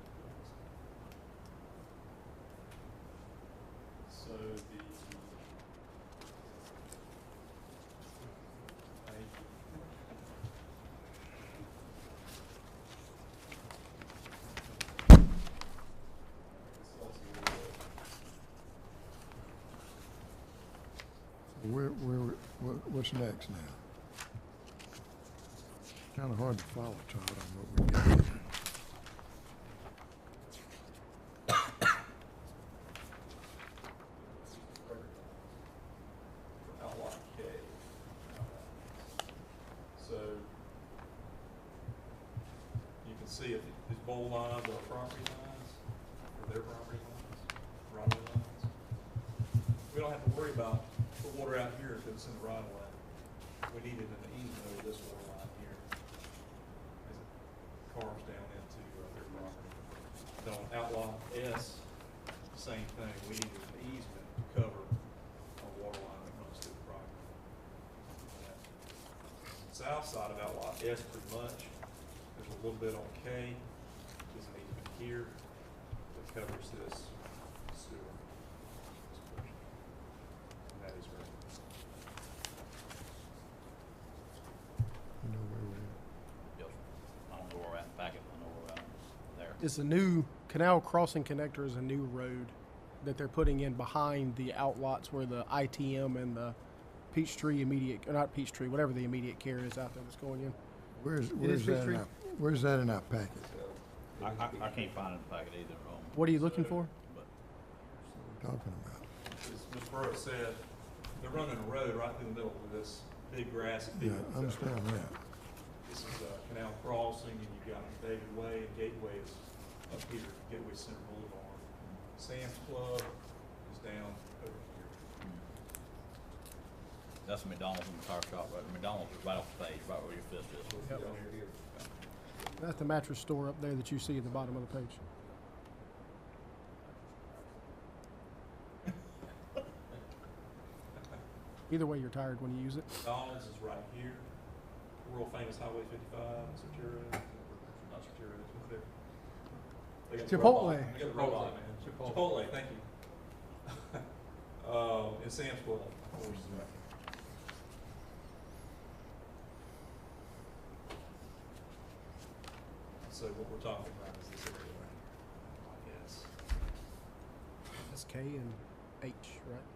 So the. What's next now? Kind of hard to follow, Todd, on what we're getting here. Outlot K. So you can see if these bold lines are property lines, or their property lines, right of lines. We don't have to worry about the water out here if it's in the right of way. We needed an easement over this water line here as it carves down into their property. Then on outlot S, same thing. We needed an easement to cover a water line that runs through the property. South side of outlot S pretty much. There's a little bit on K. There's an easement here that covers this sewer. This portion. And that is right. You know where we're at? Yes, sir. I don't know where we're at in the packet, I know where we're at there. It's a new canal crossing connector is a new road that they're putting in behind the outlots where the ITM and the Peachtree immediate, or not Peachtree, whatever the immediate care is out there that's going in. Where's is that Peachtree. where's that in our packet? So, I can't find it in the packet either. What are you looking for? But Talking about? As Ms. Burrow said, they're running a road right through the middle of this big grassy Yeah, field. I understand that. This is Canal Crossing, and you've got David Way, and Gateway is up here, Gateway Center Boulevard. Sam's Club is down over here. that's McDonald's and the tire shop, right? McDonald's is right off the page, right where your fist is. Yep. Down here. That's the mattress store up there that you see at the bottom of the page. Either way, you're tired when you use it. McDonald's is right here. World famous Highway 55, Soteria, not Soteria, it's right there. They got the Chipotle. robot. They got the robot, man. Chipotle, thank you. And Sam's Club, of course, is right here. So what we're talking about is this area right here, I guess. That's K and H, right?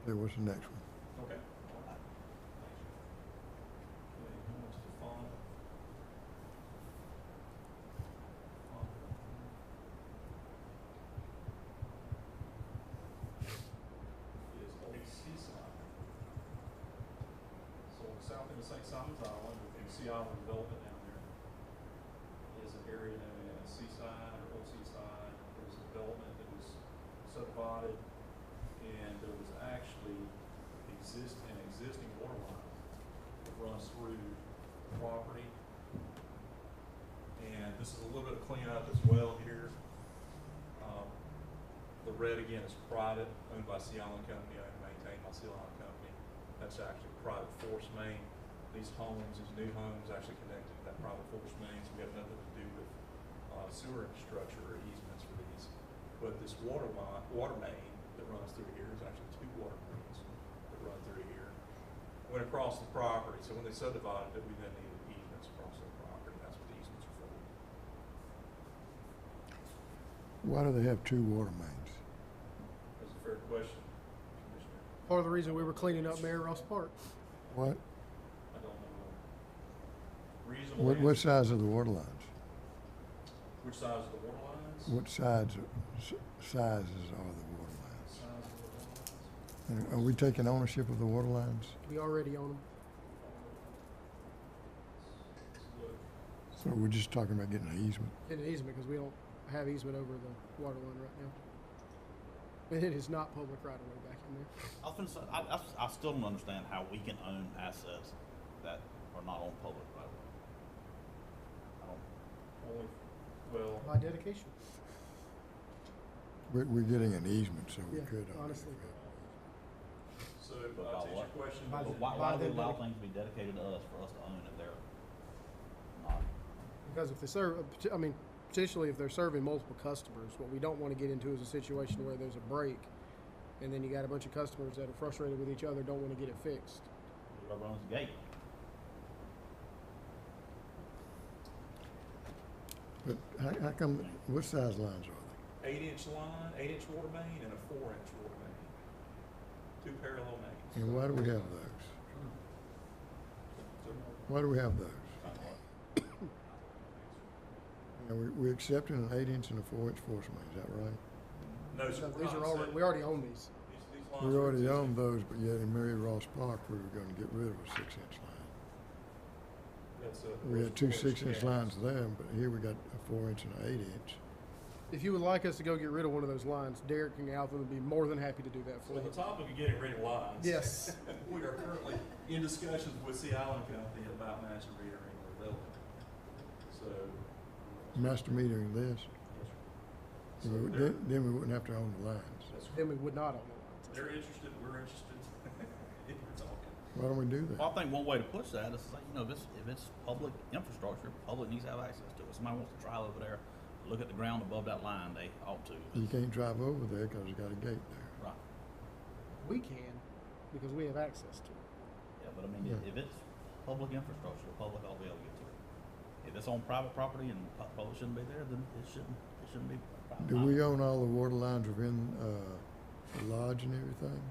Okay, what's the next one? Okay. Okay, going to the font. Is Old Seaside. So south end of St. Simon's Island, the big Sea Island development down there, is an area known as Seaside or Old Seaside. There was a development that was subdivided, and there was actually an existing water line that runs through the property. And this is a little bit of cleanup as well here. The red again is private, owned by Sea Island Company, owned and maintained by Sea Island Company. That's actually private force main. These homes, these new homes actually connected to that private force main, so we have nothing to do with sewer infrastructure or easements for these. But this water main that runs through here is actually two water mains that run through here. Went across the property, so when they subdivided it, we then needed easements across the property. That's what the easements are for. Why do they have two water mains? That's a fair question, Commissioner. Part of the reason we were cleaning up Mary Ross Park. What? I don't know. Reasonable What answer. size are the water lines? Which size of the water lines? What sizes are the water lines? Size of the water lines? And are we taking ownership of the water lines? We already own them. Let's look. So we're just talking about getting an easement? In an easement, because we don't have easement over the water line right now. And it is not public right of way back in there. I was gonna say, I still don't understand how we can own assets that are not on public right of way. I don't, Only, well, By dedication. We're getting an easement, so we Yeah, could own it. honestly. so But to by answer your what? question, By but the- why do we them allow dedic- things to be dedicated to us for us to own if they're not? Because if they serve, I mean, potentially if they're serving multiple customers, what we don't want to get into is a situation where there's a break, and then you got a bunch of customers that are frustrated with each other, don't want to get it fixed. Whoever owns the gate. But how come, what size lines are 8-inch line, 8-inch water main, and a 4-inch water main. Two parallel mains. they? And why do we have those? So, Why do we have those? We're accepting an 8-inch and a 4-inch force main, is that right? no, So sir. these are already, we already own these. These lines We are already existing. own those, but yet in Mary Ross Park, we were gonna get rid of a 6-inch line. That's We had two 4-inch 6-inch cans. lines there, but here we got a 4-inch and an 8-inch. If you would like us to go get rid of one of those lines, Derek and Alvin would be more than happy to do that for So on you. the topic of getting rid of lines. Yes. We are currently in discussions with Sea Island Company about master metering their building. So. Master metering this, Yes, sir. So they're, then we wouldn't have to own the lines. that's Then right. we would not own the lines. They're interested, we're interested. If we're talking. Why don't we do Well, I that? think one way to push that is to say, you know, if it's public infrastructure, public needs to have access to it. Somebody wants to drive over there, look at the ground above that line, they ought to. You can't drive over there because you got a gate there. Right. We can, because we have access to it. Yeah, but I mean, Yeah. if it's public infrastructure, the public ought to be able to get to it. If it's on private property and public shouldn't be there, then it shouldn't be private. Do we own all the water lines within, the lodge and everything?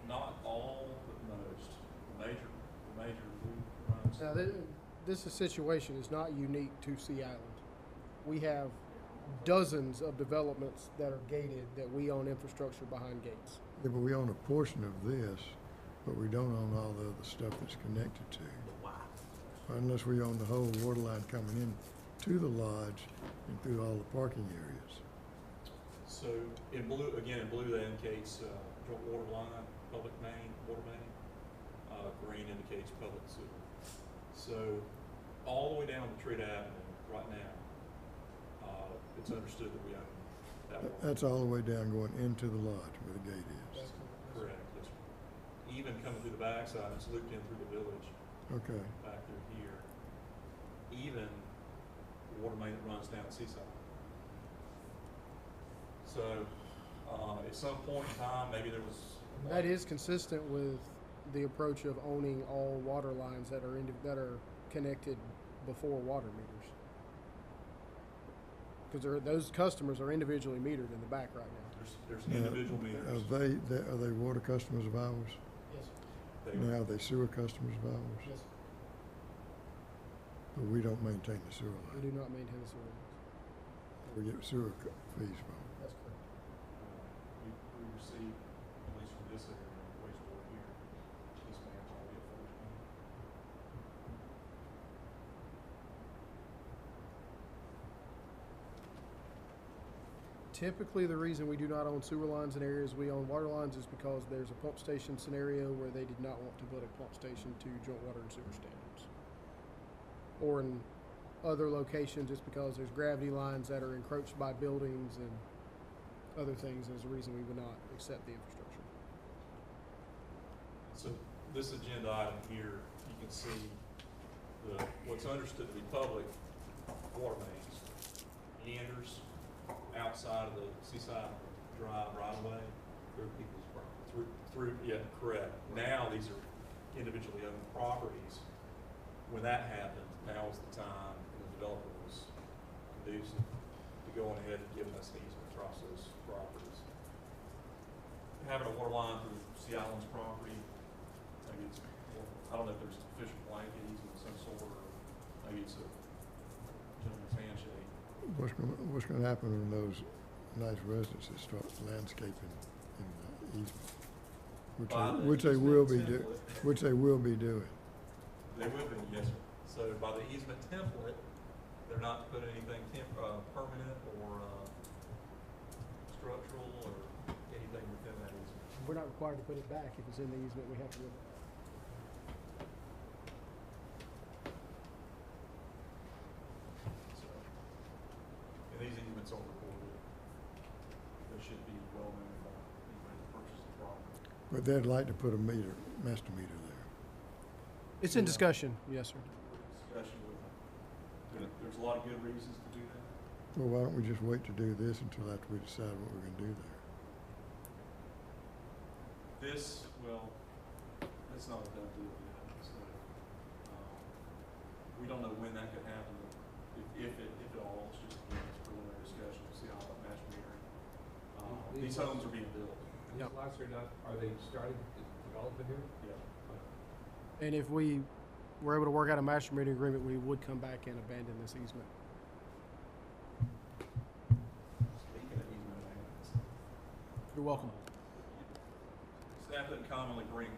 Not all, but most. The major runs. Now, this situation is not unique to Sea Island. We have dozens of developments that are gated that we own infrastructure behind gates. Yeah, but we own a portion of this, but we don't own all the other stuff that's connected to. But why? Unless we own the whole water line coming in to the lodge and through all the parking areas. So in blue, again, in blue that indicates joint water line, public main, water main. Green indicates public sewer. So all the way down Detroit Avenue right now, it's understood that we own that water. That's all the way down going into the lodge where the gate is. Correct, yes, sir. Even coming through the backside, it's looped in through the village, Okay. back through here. Even the water main that runs down Seaside. So, at some point in time, maybe there was. That is consistent with the approach of owning all water lines that are connected before water meters. Because those customers are individually metered in the back right now. There's Now, individual meters. Are they water customers of ours? Yes. They- Now, are they sewer customers of ours? Yes. But we don't maintain the sewer We line. do not maintain the sewer lines. We get sewer fees from them. That's correct. We receive, at least from this area, wastewater here, these maps all get forwarded in. Typically, the reason we do not own sewer lines in areas we own water lines is because there's a pump station scenario where they did not want to put a pump station to joint water and sewer standards. Or in other locations, it's because there's gravity lines that are encroached by buildings and other things as a reason we would not accept the infrastructure. So this agenda item here, you can see what's understood to be public water mains, meanders outside of the Seaside Drive right away. Through people's property. Yeah, correct. Now these are individually owned properties. When that happened, now is the time, and the developer was conducive to going ahead and giving us an easement across those properties. Having a water line through Sea Island's property, maybe it's, I don't know if there's an official blanket easement of some sort, or maybe it's a gentleman's handshake. What's gonna happen when those nice residences start landscaping in the easement? Which they will be doing. They will be, yes, sir. So by the easement template, they're not putting anything permanent or structural or anything within that easement. We're not required to put it back. If it's in the easement, we have to. So, and these easements are recorded. They should be well known by anybody that purchased the property. But they'd like to put a master meter there. It's in discussion, yes, sir. Discussion with them. There's a lot of good reasons to do that. Well, why don't we just wait to do this until after we decide what we're gonna do there? This, well, it's not a done deal yet, so, we don't know when that could happen, if at all, it's just, again, it's preliminary discussion, to see how that master metering. These homes are being built. These lots are not, are they starting to develop in here? Yeah. And if we were able to work out a master metering agreement, we would come back and abandon this easement. Speaking of easement abandonments. You're welcome. Staff doesn't commonly bring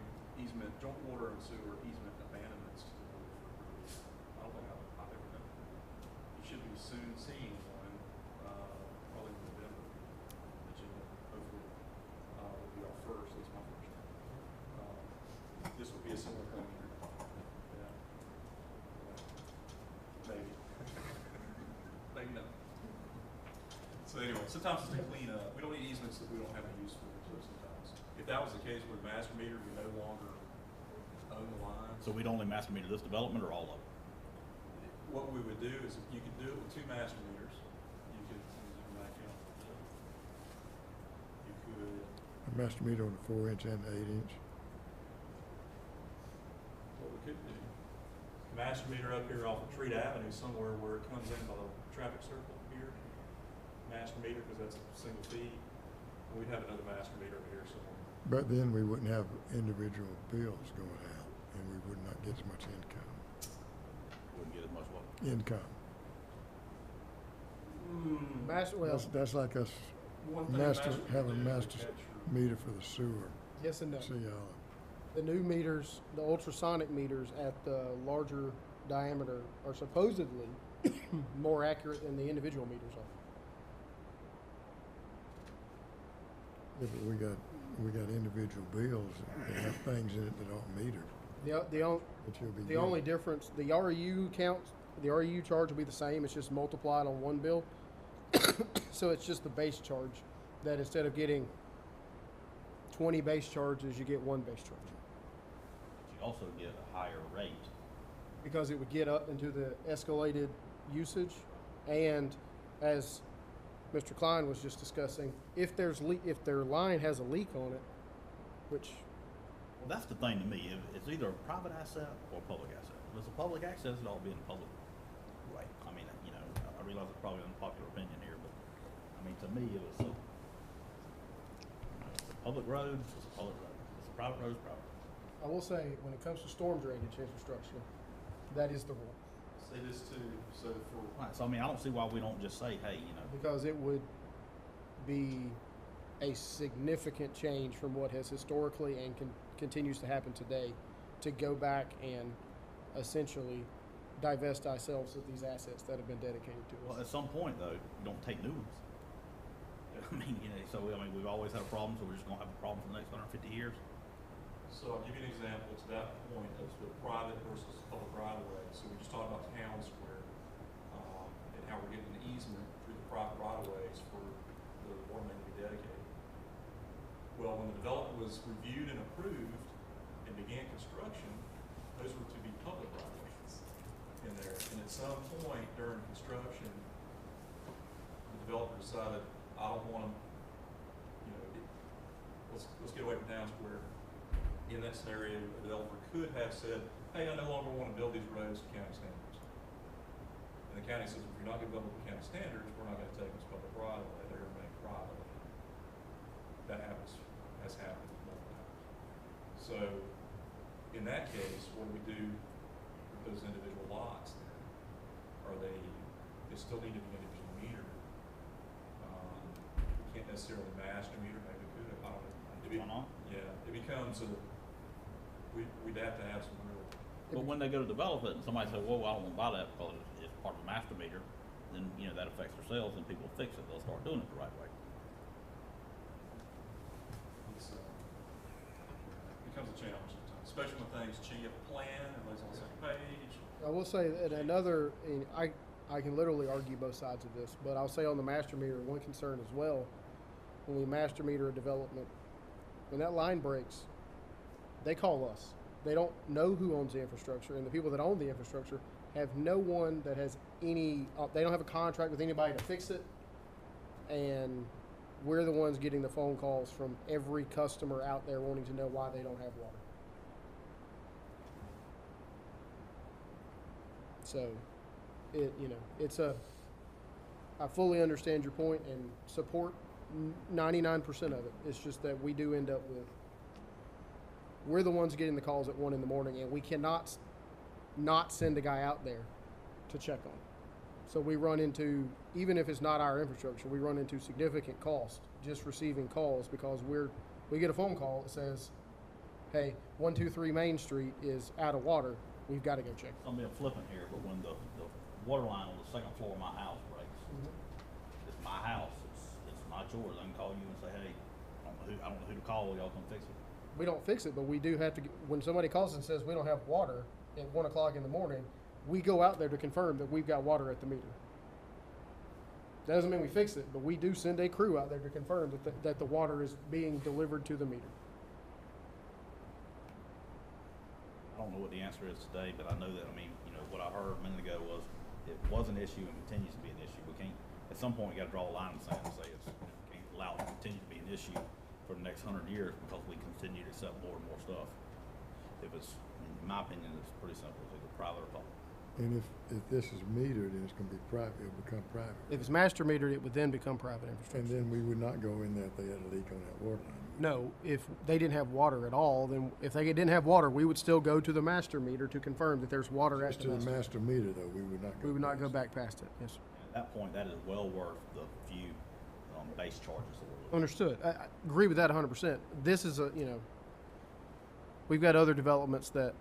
easement, joint water and sewer easement abandonments to the board for review. I don't think I've ever done that. You should be soon seeing one, probably in November, agenda, hopefully, will be our first, that's my first. This would be a similar thing here. Yeah. Maybe. Maybe not. So anyway, sometimes it's to clean up. We don't need easements that we don't have a use for, so sometimes. If that was the case with master meter, we no longer own the line. So we'd only master meter this development or all of it? What we would do is, if you could do it with 2 master meters, you could, back out. You could, A master meter on the 4-inch and the 8-inch. what we could do, master meter up here off of Treat Avenue, somewhere where it comes in by the traffic circle here. Master meter, because that's a single feed. And we'd have another master meter over here somewhere. But then we wouldn't have individual bills going out, and we would not get as much income. Wouldn't get as much water. Income. Master, well, That's like us One thing have a meter master capture- meter for the sewer. yes and no. Sea Island. The new meters, the ultrasonic meters at the larger diameter are supposedly more accurate than the individual meters are. Yeah, but we got individual bills that have things in it that aren't metered. But you'll be The only difference, the REU counts, the REU charge will be the same, it's just multiplied on one bill. So it's just the base charge, that instead of getting 20 base charges, you get 1 base charge. But you also get a higher rate. Because it would get up into the escalated usage, and as Mr. Klein was just discussing, if their line has a leak on it, which Well, that's the thing to me. If it's either a private asset or a public asset. If it's a public access, it ought to be in the public way. I mean, you know, I realize it's probably an unpopular opinion here, but I mean, to me, it was so. It's a public road, it's a public road. It's a private road, it's private. I will say, when it comes to storm drainage infrastructure, that is the rule. Say this too, so for, Right, so I mean, I don't see why we don't just say, hey, you know, Because it would be a significant change from what has historically and continues to happen today, to go back and essentially divest ourselves of these assets that have been dedicated to well, us. at some point though, you don't take new ones. I mean, you know, so I mean, we've always had a problem, so we're just gonna have a problem for the next 150 years. so I'll give you an example to that point of the private versus public right of way. So we just talked about Town Square, and how we're getting an easement through the private right of ways for the the water main to be dedicated. Well, when the development was reviewed and approved and began construction, those were to be public right-of-ways in there. And at some point during construction, the developer decided, I don't want to, let's get away from towns where, in that scenario, a developer could have said, hey, I no longer want to build these roads to county standards. And the county says, if you're not going to build them to county standards, we're not going to take them as public right of way, they're going to make private. That has happened multiple times. So, in that case, what do we do with those individual lots then? They still need to be individually metered. We can't necessarily master meter, maybe we could, I don't know. Why not? Yeah, it becomes we'd have to have some real. But when they go to develop it and somebody says, well, I don't want to buy that because it's part of the master meter, then, that affects their sales and people fix it. They'll start doing it the right way. It becomes a challenge sometimes, especially when things change. You have a plan, everybody's on the same page. I will say that I can literally argue both sides of this, but I'll say on the master meter, one concern as well, when we master meter a development, when that line breaks, they call us. They don't know who owns the infrastructure, and the people that own the infrastructure have no one that has any, they don't have a contract with anybody to fix it, and we're the ones getting the phone calls from every customer out there wanting to know why they don't have water. So, I fully understand your point and support 99% of it. It's just that we do end up with, we're the ones getting the calls at 1 in the morning, and we cannot not send a guy out there to check on it. So we run into, even if it's not our infrastructure, we run into significant cost just receiving calls because we get a phone call that says, hey, 123 Main Street is out of water. We've got to go check. I'm being flippant here, but when the water line on the second floor of my house breaks, it's my house. It's not yours. I can call you and say, hey, I don't know who to call. Y'all come fix it. We don't fix it, but we do have to. When somebody calls and says we don't have water at 1 o'clock in the morning, we go out there to confirm that we've got water at the meter. That doesn't mean we fix it, but we do send a crew out there to confirm that the water is being delivered to the meter. I don't know what the answer is today, but I know that, what I heard a minute ago was it was an issue and continues to be an issue. We can't, at some point, we got to draw a line in the sand and say can't allow it to continue to be an issue for the next 100 years because we continue to accept more and more stuff. In my opinion, it's pretty simple. It's either private or public. And if this is metered, then it's going to be private, it'll become private. If it's master metered, it would then become private infrastructure. And then we would not go in there if they had a leak on that water line. No, if they didn't have water at all, then if they didn't have water, we would still go to the master meter to confirm that there's water at Just the to the master meter, though, we would not go. We would not past go it. back past it. Yes, sir. And at that point, that is well worth the few base charges that we're looking Understood. I agree with that 100%. This is we've got other developments that,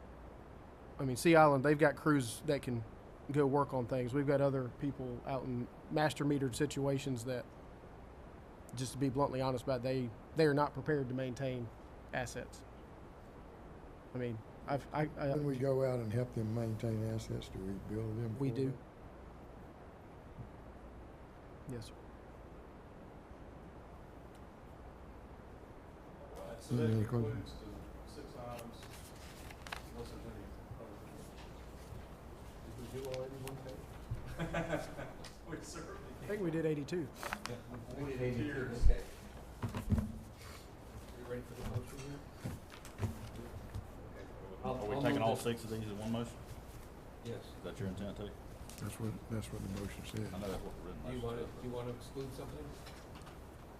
Sea Island, they've got crews that can go work on things. We've got other people out in master metered situations that, just to be bluntly honest about it, they are not prepared to maintain assets. When we go out and help them maintain assets, do we bill them We for do. it? Yes, sir. All right, so that Any concludes questions? the 6 items. Unless there's any other Did we do already one thing? questions. We certainly I think we did 82. We did 82, Cheers. okay. Are you ready for the motion here? Okay. Are we taking all 6 of these in one motion? Yes. Is that your intent, too? That's what the motion said. I know that's what the written Do you motion want to, says. do you want to exclude something?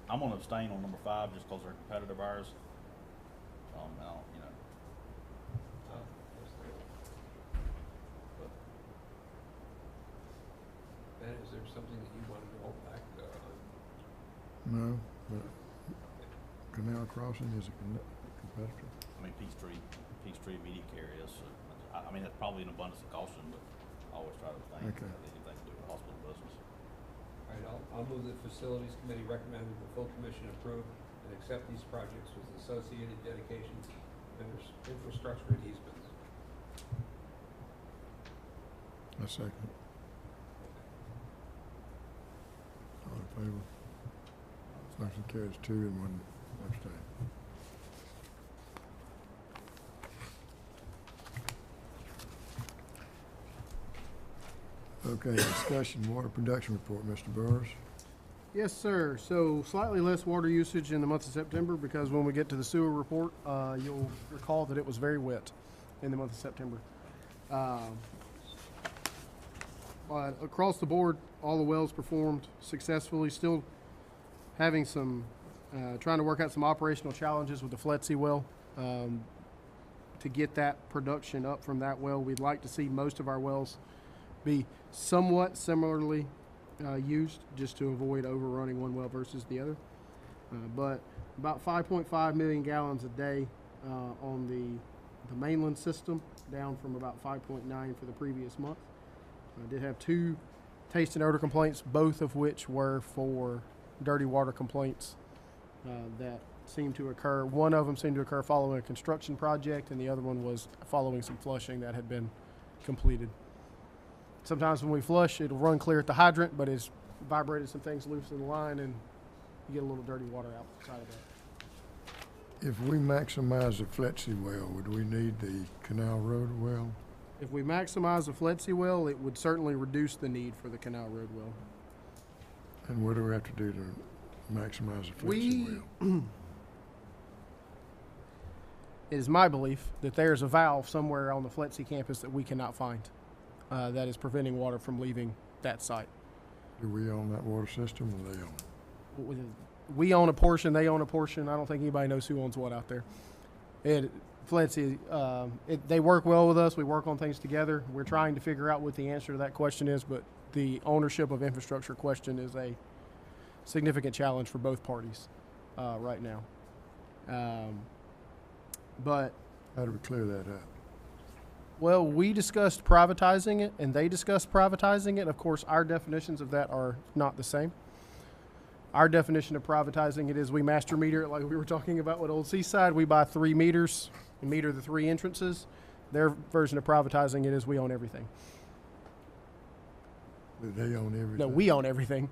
I'm going to abstain on number 5 just because they're competitive ours. And I don't, Yes, there is. But, Ben, is there something that you wanted to hold back on? No, but Canal Crossing is a competitor. Peachtree immediate care is. So, that's probably an abundance of caution, but I always try to abstain. Okay. Anything to do with hospital business. All right, I'll move the Facilities Committee recommend that the full commission approve and accept these projects with associated dedications, infrastructure and easements. I second. All in favor? Motion carries 2 and 1 abstain. Okay, discussion, water production report, Mr. Burris. Yes, sir. So slightly less water usage in the month of September because when we get to the sewer report, you'll recall that it was very wet in the month of September. But across the board, all the wells performed successfully. Still having some, trying to work out some operational challenges with the Fletsy well. To get that production up from that well, we'd like to see most of our wells be somewhat similarly used, just to avoid overrunning one well versus the other. But about 5.5 million gallons a day on the mainland system, down from about 5.9 for the previous month. I did have 2 taste and odor complaints, both of which were for dirty water complaints that seemed to occur. One of them seemed to occur following a construction project, and the other one was following some flushing that had been completed. Sometimes when we flush, it'll run clear at the hydrant, but it's vibrated some things loose in the line, and you get a little dirty water outside of that. If we maximize the Fletsy well, would we need the Canal Road well? If we maximize the Fletsy well, it would certainly reduce the need for the Canal Road well. And what do we have to do to maximize the Fletsy We- well? It is my belief that there's a valve somewhere on the Fletsy campus that we cannot find that is preventing water from leaving that site. Do we own that water system or they own it? We own a portion, they own a portion. I don't think anybody knows who owns what out there. Fletsy, they work well with us. We work on things together. We're trying to figure out what the answer to that question is, but the ownership of infrastructure question is a significant challenge for both parties right now. But How do we clear that up? well, we discussed privatizing it, and they discussed privatizing it. Of course, our definitions of that are not the same. Our definition of privatizing it is we master meter it, like we were talking about with Old Seaside. We buy 3 meters and meter the 3 entrances. Their version of privatizing it is we own everything. Do they own everything? No, we own everything.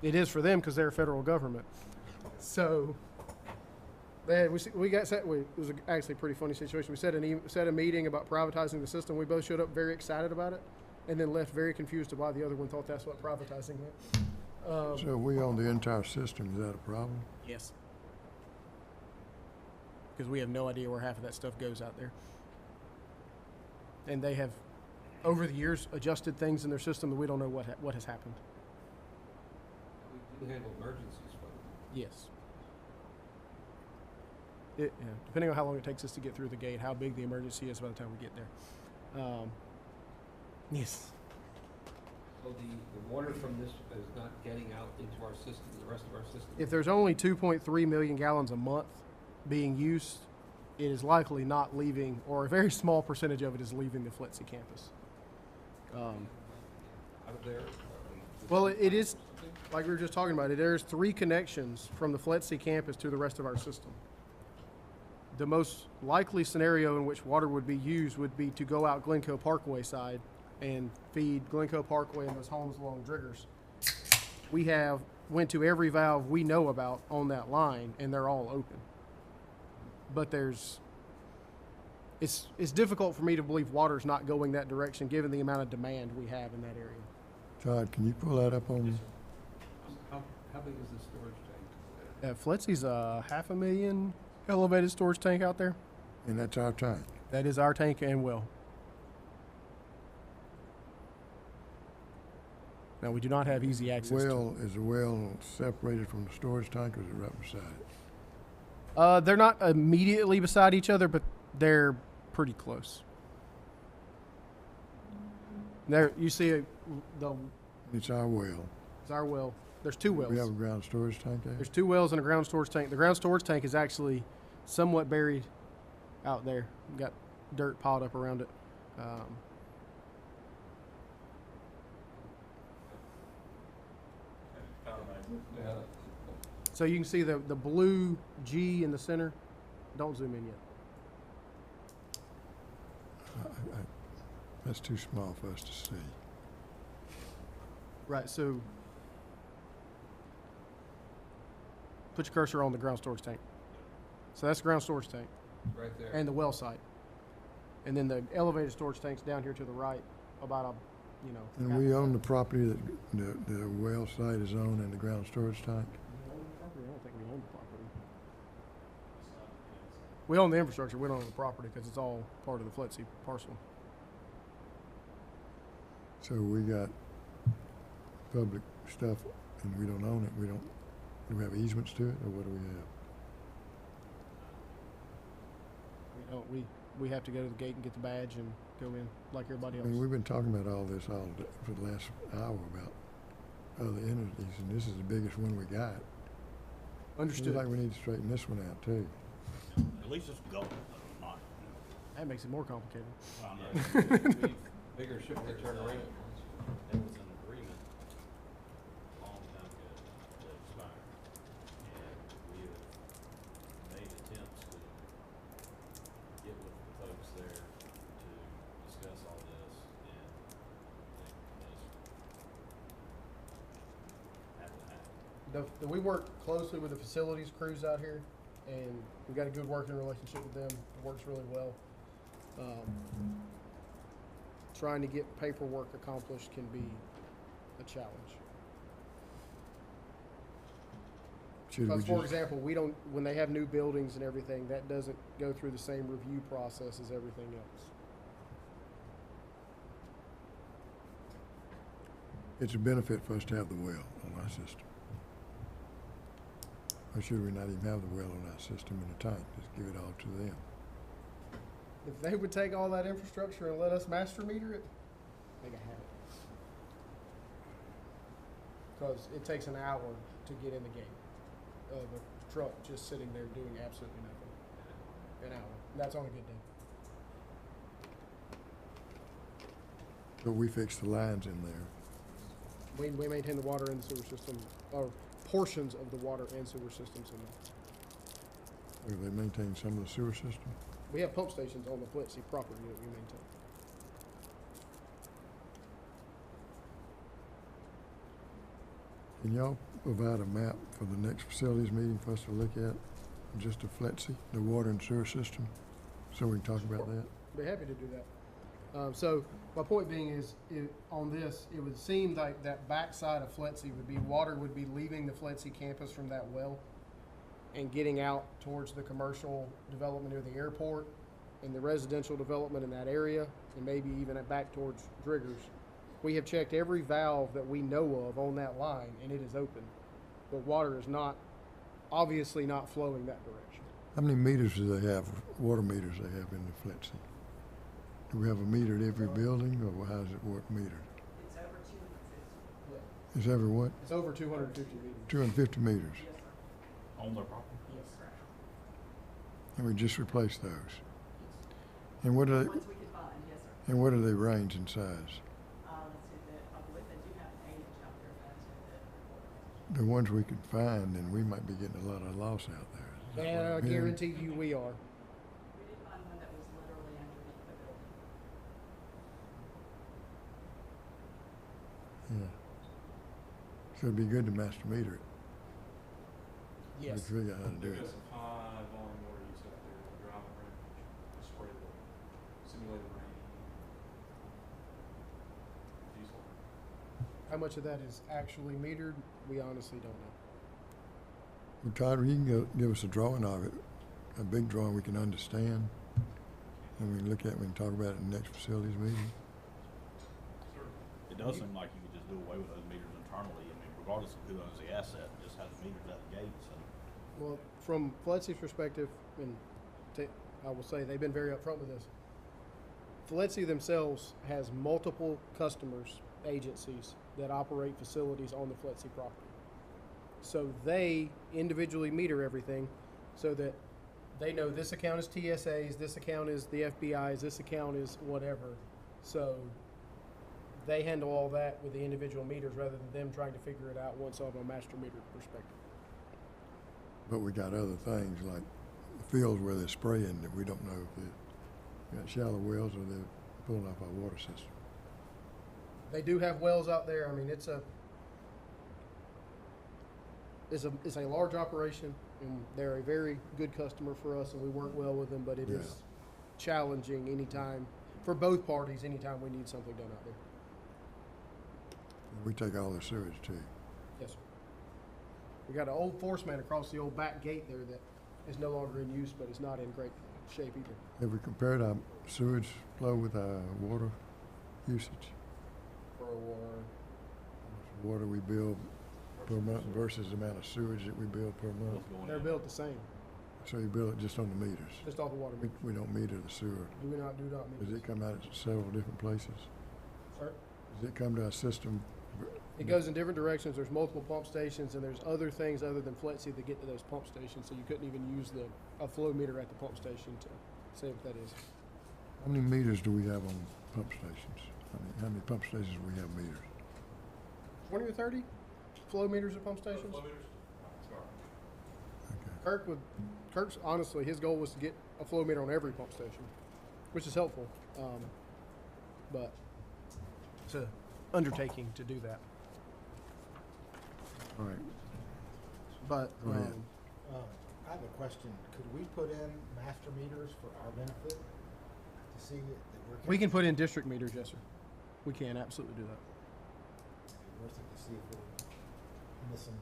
It is for them because they're a federal government. So we got set. It was actually a pretty funny situation. We set a meeting about privatizing the system. We both showed up very excited about it, and then left very confused about why the other one thought that's what privatizing meant. So we own the entire system, is that a problem? Yes. Because we have no idea where half of that stuff goes out there. And they have, over the years, adjusted things in their system that we don't know what has happened. We do handle emergencies for them. Yes. Depending on how long it takes us to get through the gate, how big the emergency is by the time we get there. Yes. So the water from this is not getting out into our system, the rest of our system? If there's only 2.3 million gallons a month being used, it is likely not leaving, or a very small percentage of it is leaving the Fletsy campus. Out of there? Well, it is, like we were just talking about, there's 3 connections from the Fletsy campus to the rest of our system. The most likely scenario in which water would be used would be to go out Glencoe Parkway side and feed Glencoe Parkway and those homes along Driggers. We went to every valve we know about on that line, and they're all open. But it's difficult for me to believe water's not going that direction given the amount of demand we have in that area. Todd, can you pull that up on me? How big is the storage tank? Fletsy's a 500,000 elevated storage tank out there. And that's our tank. That is our tank and well. Now, we do not have easy access to it. Is the well separated from the storage tank, or is it right beside it? They're not immediately beside each other, but they're pretty close. There, you see It's our well. it's our well. There's 2 wells. We have a ground storage tank there? There's 2 wells and a ground storage tank. The ground storage tank is actually somewhat buried out there. Got dirt piled up around it. Yeah. So you can see the blue G in the center. Don't zoom in yet. That's too small for us to see. Right, so Put your cursor on the ground storage tank. So that's the ground storage tank Right there. and the well site. And then the elevated storage tank's down here to the right, about a, you know. And we own the property that the well site is on and the ground storage tank? We own the property? I don't think we own the property. It's not, it's, We own the infrastructure, we don't own the property because it's all part of the FLETC parcel. So we got public stuff and we don't own it, do we have easements to it, or what do we have? We don't, we have to go to the gate and get the badge and go in like everybody I else. mean, we've been talking about all this all day, for the last hour about other entities, and this is the biggest one we got. Understood. Seems like we need to straighten this one out too. At least it's going, not, That makes it more complicated. well, no. we've, Bigger ship to turn around. there was an agreement a long time ago that expired. And we have made attempts to get with the folks there to discuss all this, and I think it has to happen. We work closely with the facilities crews out here, and we've got a good working relationship with them. It works really well. Trying to get paperwork accomplished can be a challenge. Should we Because, for just, example, we don't, when they have new buildings and everything, that doesn't go through the same review process as everything else. it's a benefit for us to have the well on our system. Or should we not even have the well on our system in the tank, just give it all to them? If they would take all that infrastructure and let us master meter it, they can have it. Because it takes an hour to get in the gate of a truck just sitting there doing absolutely nothing. An hour. And that's on a good day. But we fix the lines in there. We maintain the water and the sewer system, or portions of the water and sewer systems in there. Or they maintain some of the sewer system. We have pump stations on the FLETC property that we maintain. Can y'all provide a map for the next facilities meeting for us to look at? Just the FLETC, the water and sewer system, so we can talk about that? Be happy to do that. So my point being is, on this, it would seem like that backside of FLETC would be, water would be leaving the FLETC campus from that well and getting out towards the commercial development near the airport and the residential development in that area, and maybe even back towards Driggers. We have checked every valve that we know of on that line, and it is open. But water is not, obviously not flowing that direction. How many meters do they have, water meters they have in the FLETC? Do we have a meter at every building, or how does it work metered? It's over 250. Yeah. Is every what? It's over 250 meters. 250 meters? Yes, sir. On their property. Yes. Correct. And we just replace those? Yes. And what are they, Ones we can find, yes, sir. and what do they range in size? Let's see, I believe they do have an 8-inch out there, if that's in the report. The ones we could find, then we might be getting a lot of loss out there. Is that And what I I'm hearing? guarantee you we are. We did find one that was literally underneath the building. Yeah. So it'd be good to master meter it. Yes. We figure out how to do They've it. got some high volume water use out there, driving around, spray the simulated rain. Diesel. How much of that is actually metered, we honestly don't know. Well, Todd, you can go give us a drawing of it, a big drawing we can understand, and we can look at it, we can talk about it in the next facilities meeting. It does seem like you could just do away with those meters internally. I mean, regardless of who owns the asset, just have the meters at the gates and. Well, from FLETC's perspective, and I will say they've been very upfront with this. FLETC themselves has multiple customers, agencies that operate facilities on the FLETC property. So they individually meter everything so that they know this account is TSA's, this account is the FBI's, this account is whatever. So they handle all that with the individual meters rather than them trying to figure it out once on a master meter perspective. But we got other things like the fields where they're spraying that we don't know if they're got shallow wells or they're pulling off our water system. They do have wells out there. I mean, is a large operation, and they're a very good customer for us, and we work well with them, but it is challenging anytime, for both parties, anytime we need something done out there. We take all the sewage too. Yes, sir. We got an old force main across the old back gate there that is no longer in use, but it's not in great shape either. Have we compared our sewage flow with our water usage? For a water, Water we bill per month versus the amount of sewage that we bill per month. What's going they're in. built the same, So you bill it just on the meters. just off the water We, meter. we don't meter the sewer. Do not Does meter. it come out at several different places? Sir? Does it come to our system? It goes in different directions. There's multiple pump stations, and there's other things other than FLETC that get to those pump stations, so you couldn't even use a flow meter at the pump station to say what that is. How many meters do we have on pump stations? How many pump stations do we have meters? 20 or 30 flow meters at pump stations? Okay. Kirk's honestly, his goal was to get a flow meter on every pump station, which is helpful. But it's an undertaking to do that. All right. But Go ahead. I have a question. Could we put in master meters for our benefit to see that we're? we can put in district meters, yes, sir. We can absolutely do that. It'd be worth it to see if we're missing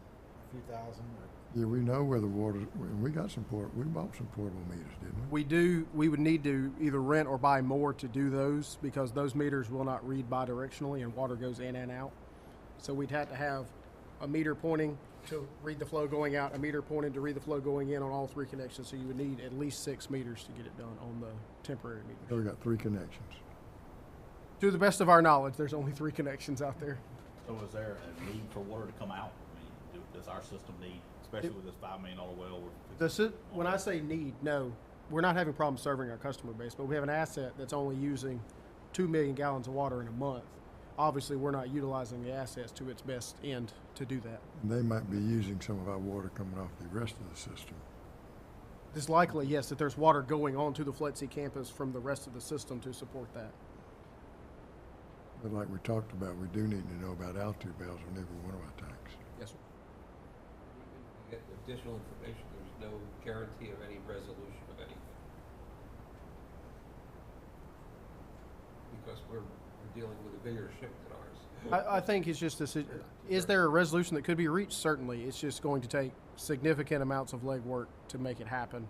a few thousand or. Yeah, we know where the water, we got some we bought some portable meters, didn't we? We would need to either rent or buy more to do those because those meters will not read bidirectionally and water goes in and out. So we'd have to have a meter pointing to read the flow going out, a meter pointing to read the flow going in on all three connections. So you would need at least 6 meters to get it done on the temporary So meters. we got 3 connections. To the best of our knowledge, there's only 3 connections out there. So is there a need for water to come out? I mean, does our system need, especially with this $5 million well? When I say need, no, we're not having problems serving our customer base, but we have an asset that's only using 2 million gallons of water in a month. Obviously, we're not utilizing the assets to its best end to do that. And they might be using some of our water coming off the rest of the system. It's likely, yes, that there's water going onto the FLETC campus from the rest of the system to support that. But like we talked about, we do need to know about altitude valves on every one of our tanks. Yes, sir. Even if you get additional information, there's no guarantee of any resolution of anything. Because we're dealing with a bigger ship than ours. I think it's just this, is there a resolution that could be reached? Certainly. It's just going to take significant amounts of legwork to make it happen.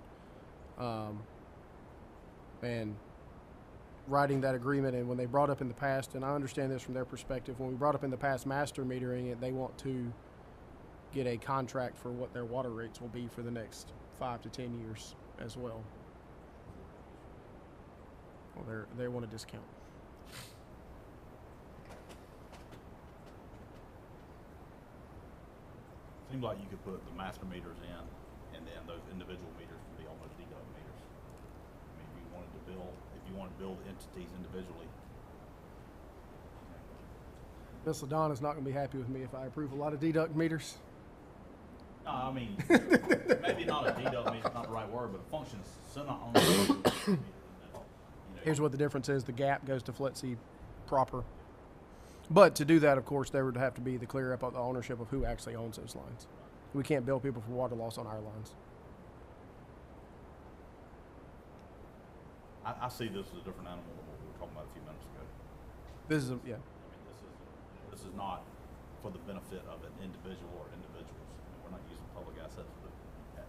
And writing that agreement, and when they brought up in the past, and I understand this from their perspective, when we brought up in the past master metering it, they want to get a contract for what their water rates will be for the next 5 to 10 years as well. Well, they want a discount. Seems like you could put the master meters in, and then those individual meters can be almost deduct meters. I mean, if you wanted to build entities individually. Miss LaDonna's not going to be happy with me if I approve a lot of deduct meters. No, I mean, maybe not a deduct meter, not the right word, but it functions similar on the Here's what the difference is. The gap goes to FLETC proper. But to do that, of course, there would have to be the clear up of the ownership of who actually owns those lines. We can't bill people for water loss on our lines. I see this as a different animal than what we were talking about a few minutes ago. This is I yeah. mean, this is not for the benefit of an individual or individuals. I mean, we're not using public assets for the,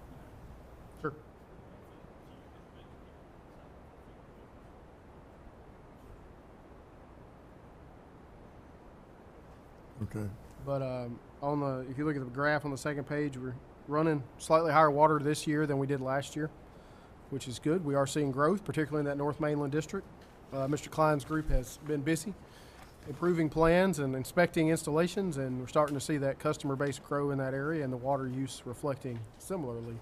Sure. Okay. But if you look at the graph on the second page, we're running slightly higher water this year than we did last year, which is good. We are seeing growth, particularly in that North Mainland district. Mr. Klein's group has been busy improving plans and inspecting installations, and we're starting to see that customer base grow in that area and the water use reflecting similarly.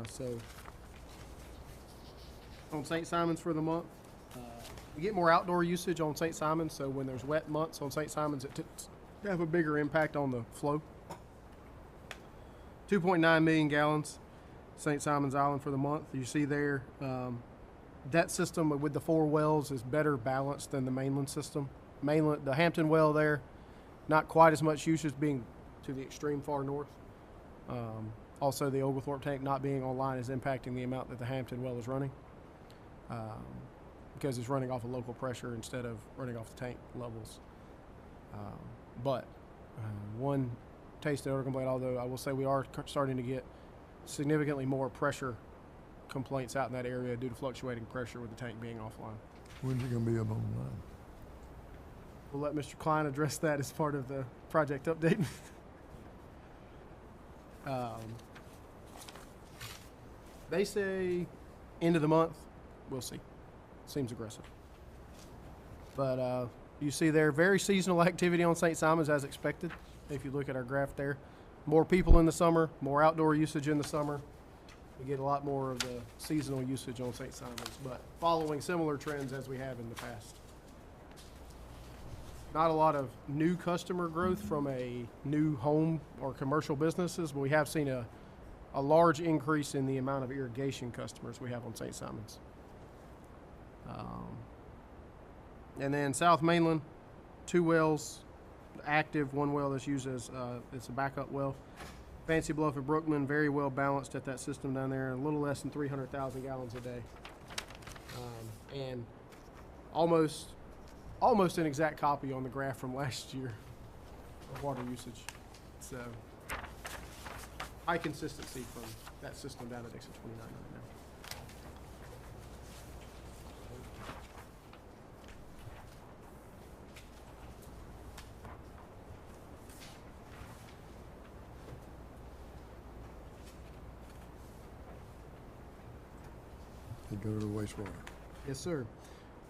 So on St. Simon's for the month, we get more outdoor usage on St. Simon's, so when there's wet months on St. Simon's, it have a bigger impact on the flow. 2.9 million gallons, St. Simon's Island for the month. You see there, that system with the 4 wells is better balanced than the mainland system. The Hampton well there, not quite as much usage being to the extreme far north. Also, the Oglethorpe tank not being online is impacting the amount that the Hampton well is running, because it's running off of local pressure instead of running off the tank levels. But one taste of odor complaint, although I will say we are starting to get significantly more pressure complaints out in that area due to fluctuating pressure with the tank being offline. When's it gonna be up online? We'll let Mr. Klein address that as part of the project update. They say end of the month. We'll see. Seems aggressive. But you see there, very seasonal activity on St. Simons as expected. If you look at our graph there, more people in the summer, more outdoor usage in the summer. We get a lot more of the seasonal usage on St. Simons, but following similar trends as we have in the past. Not a lot of new customer growth from a new home or commercial businesses, but we have seen a large increase in the amount of irrigation customers we have on St. Simons. And then South Mainland, 2 wells active, 1 well that's used as it's a backup well. Fancy Bluff and Brookman, very well balanced at that system down there, a little less than 300,000 gallons a day. And almost an exact copy on the graph from last year of water usage. So high consistency from that system down at exit 29 right now. They go to the wastewater. Yes, sir.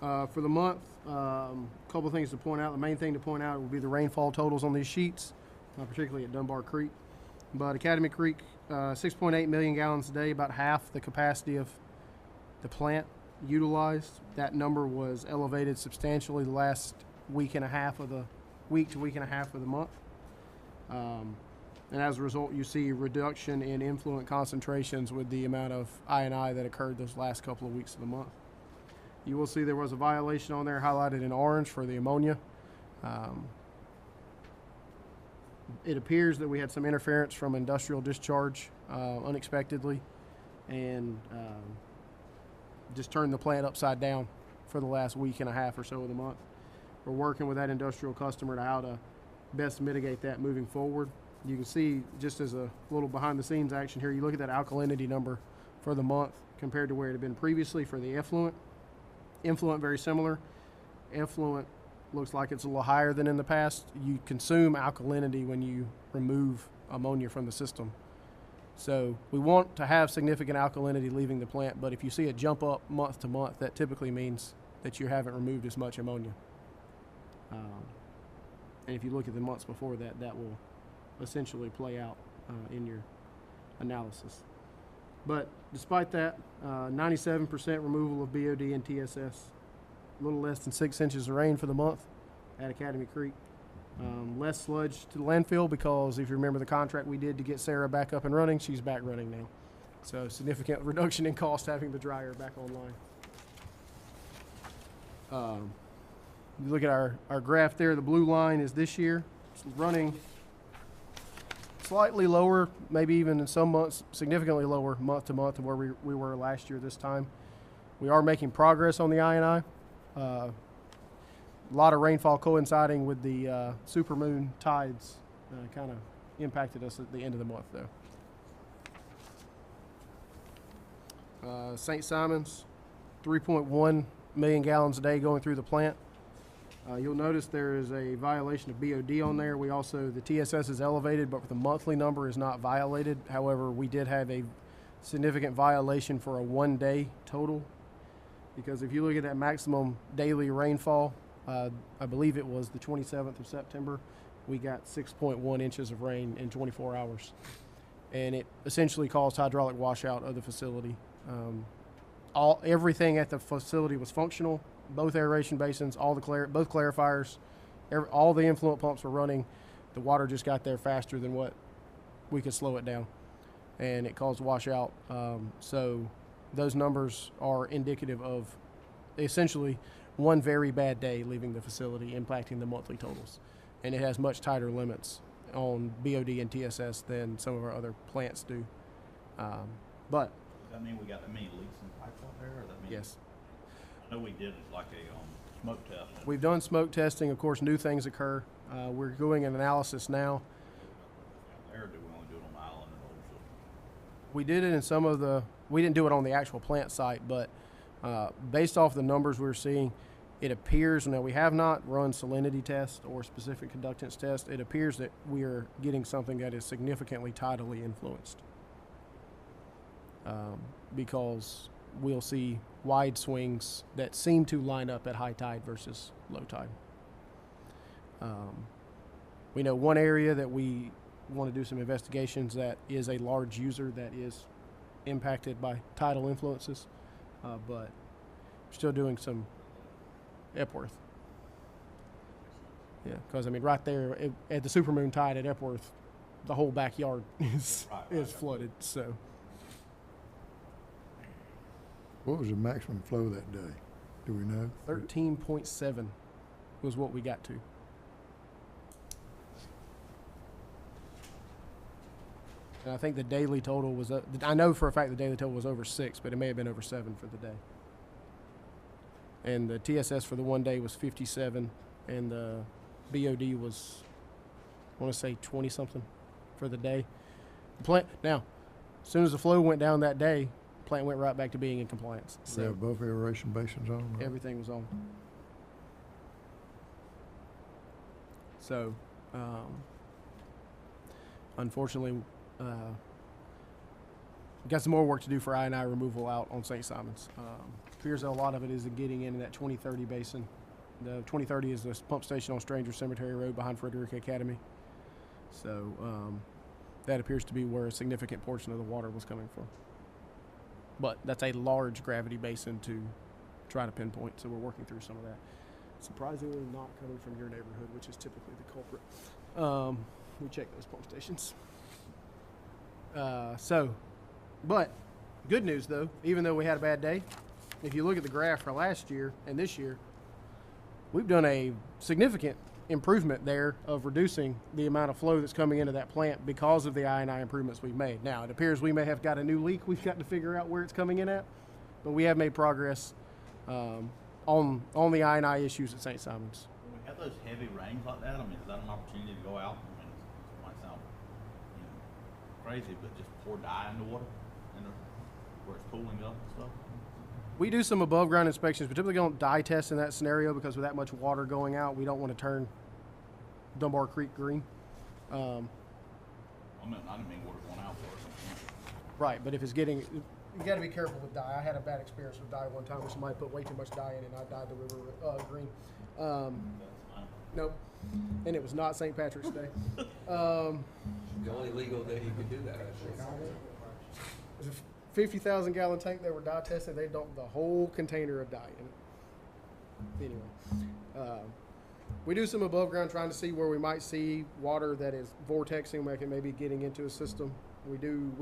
For the month, a couple of things to point out. The main thing to point out will be the rainfall totals on these sheets, particularly at Dunbar Creek. But Academy Creek, 6.8 million gallons a day, about half the capacity of the plant utilized. That number was elevated substantially the last week to week and a half of the month. And as a result, you see a reduction in influent concentrations with the amount of I&I that occurred those last couple of weeks of the month. You will see there was a violation on there highlighted in orange for the ammonia. It appears that we had some interference from industrial discharge unexpectedly, and just turned the plant upside down for the last week and a half or so of the month. We're working with that industrial customer to how to best mitigate that moving forward. You can see, just as a little behind the scenes action here, you look at that alkalinity number for the month compared to where it had been previously for the effluent. Influent, very similar. Effluent looks like it's a little higher than in the past. You consume alkalinity when you remove ammonia from the system. So we want to have significant alkalinity leaving the plant, but if you see a jump up month to month, that typically means that you haven't removed as much ammonia. And if you look at the months before that, that will essentially play out in your analysis. But despite that, 97% removal of BOD and TSS, a little less than 6 inches of rain for the month at Academy Creek. Less sludge to the landfill because if you remember the contract we did to get Sarah back up and running, she's back running now. So significant reduction in cost having the dryer back online. You look at our graph there, the blue line is this year. It's running slightly lower, maybe even in some months, significantly lower month to month than where we were last year this time. We are making progress on the I&I. A lot of rainfall coinciding with the supermoon tides kind of impacted us at the end of the month, though. St. Simons, 3.1 million gallons a day going through the plant. You'll notice there is a violation of BOD on there. We also, the TSS is elevated, but the monthly number is not violated. However, we did have a significant violation for a 1-day total, because if you look at that maximum daily rainfall, I believe it was the 27th of September, we got 6.1 inches of rain in 24 hours. And it essentially caused hydraulic washout of the facility. Everything at the facility was functional. Both aeration basins, both clarifiers, all the influent pumps were running. The water just got there faster than what we could slow it down, and it caused washout. So those numbers are indicative of essentially one very bad day leaving the facility impacting the monthly totals, and it has much tighter limits on BOD and TSS than some of our other plants do. But Does that mean we got that many leaks in pipes out there, or that mean? yes, I know we did like a smoke test. and we've done smoke testing. Of course, new things occur. We're doing an analysis now. out there, or do we only do it on the island and the whole system? We did it in some of the. We didn't do it on the actual plant site, but based off the numbers we're seeing, it appears, now we have not run salinity tests or specific conductance tests, it appears that we are getting something that is significantly tidally influenced. Because we'll see wide swings that seem to line up at high tide versus low tide. We know one area that we want to do some investigations that is a large user that is impacted by tidal influences, but we're still doing some Epworth. Yeah, because I mean, right there at the supermoon tide at Epworth, the whole backyard is Right. flooded. So What was the maximum flow that day? Do we know? 13.7 was what we got to. And I think the daily total was, I know for a fact the daily total was over 6, but it may have been over 7 for the day. And the TSS for the one day was 57, and the BOD was, I want to say 20 something for the day. The plant, now, as soon as the flow went down that day, the plant went right back to being in compliance. We So have both aeration basins on? right? everything was on. So, unfortunately, we got some more work to do for I&I removal out on St. Simons. Appears that a lot of it is getting in that 2030 basin. The 2030 is the pump station on Stranger Cemetery Road behind Frederica Academy. So that appears to be where a significant portion of the water was coming from. But that's a large gravity basin to try to pinpoint, so we're working through some of that. Surprisingly not coming from your neighborhood, which is typically the culprit. We check those pump stations. But good news though, even though we had a bad day, if you look at the graph for last year and this year, we've done a significant improvement there of reducing the amount of flow that's coming into that plant because of the I&I improvements we've made. Now, it appears we may have got a new leak we've got to figure out where it's coming in at, but we have made progress on the I&I issues at St. Simons. When we have those heavy rains like that, I mean, is that an opportunity to go out? I mean, it might sound, crazy, but just pour dye in the water, where it's pooling up and stuff. We do some above ground inspections. We typically don't dye test in that scenario because with that much water going out, we don't want to turn Dunbar Creek green. I didn't mean water going out for it. Right, but if it's getting, you got to be careful with dye. I had a bad experience with dye one time where somebody put way too much dye in it and I dyed the river green. That's fine. Nope. And it was not St. Patrick's Day. The only legal day you can do that, I think. It was a 50,000 gallon tank. They were dye tested. They dumped the whole container of dye in it. Anyway, we do some above ground trying to see where we might see water that is vortexing, like it may be getting into a system. We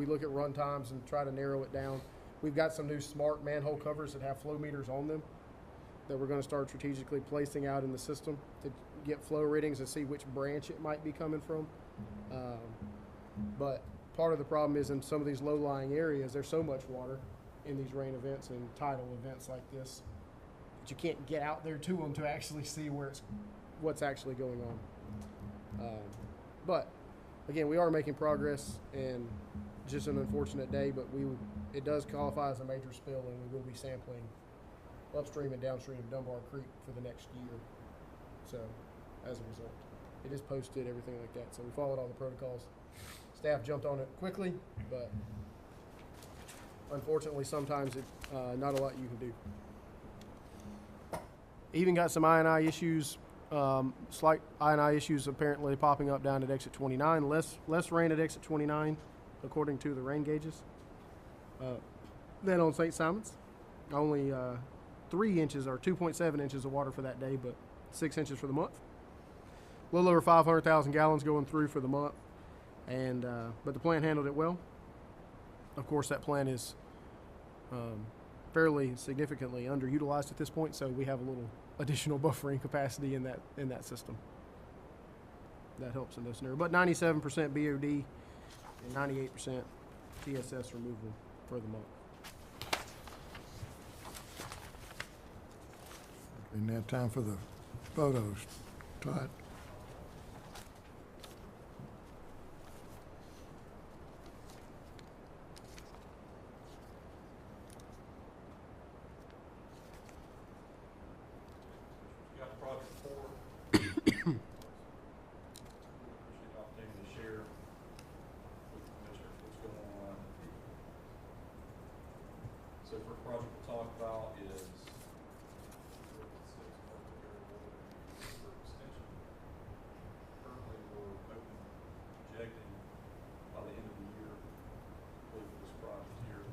look at run times and try to narrow it down. We've got some new smart manhole covers that have flow meters on them that we're going to start strategically placing out in the system to get flow readings and see which branch it might be coming from. But part of the problem is in some of these low-lying areas, there's so much water in these rain events and tidal events like this that you can't get out there to them to actually see what's actually going on. But again, we are making progress, and just an unfortunate day, but it does qualify as a major spill, and we will be sampling upstream and downstream of Dunbar Creek for the next year. So, as a result, it is posted, everything like that. So we followed all the protocols. Staff jumped on it quickly, but unfortunately, sometimes not a lot you can do. Even got some I&I issues, slight I&I issues apparently popping up down at exit 29. Less rain at exit 29, according to the rain gauges, than on St. Simons. Only 3 inches or 2.7 inches of water for that day, but 6 inches for the month. A little over 500,000 gallons going through for the month. And but the plant handled it well. Of course, that plant is fairly significantly underutilized at this point, so we have a little additional buffering capacity in that system. that helps in this scenario. But 97% BOD and 98% TSS removal for the month. And now time for the photos. Todd? Got the project report. Appreciate the opportunity to share with the commissioners what's going on. So first project we'll talk about is extension. Currently, we're hoping, projecting by the end of the year, hopefully for this project here.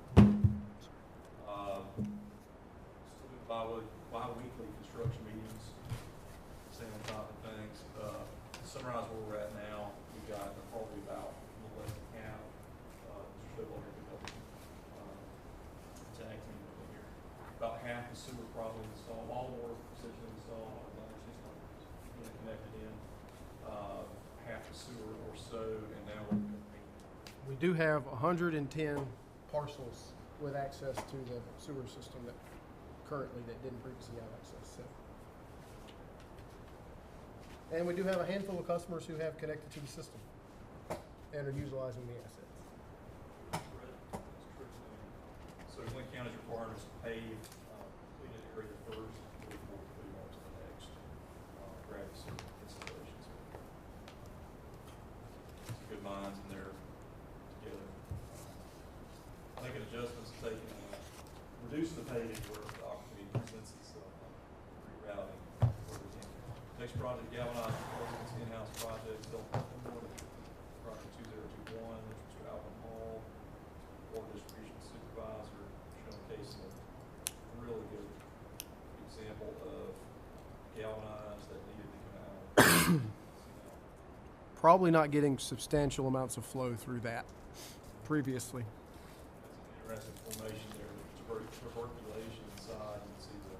Still doing bi-weekly construction meetings, staying on top of things. To summarize where we're at now, we've got probably about a little less than half, Mr. Stovall here, tag team over here. About half the sewer probably installed, all the water essentially installed, all the water system connected in. Half the sewer or so, and now we're going to be. We do have 110 parcels with access to the sewer system that currently that didn't previously have access. So. And we do have a handful of customers who have connected to the system and are utilizing the assets. That's true. So Glynn County's requiring us to pave completed area first before we move on to the next gravity sewer installations. Some good minds in there together. Making adjustments, taking, reducing the paving where the opportunity presents itself, rerouting where we can. Next project, galvanized replacements, in-house project, still project 2021, Mr. Alvin Hall, water distribution supervisor, showcasing a really good example of galvanized that needed to come out. Probably not getting substantial amounts of flow through that previously. That's an interesting formation there, tuberculation inside, you can see the,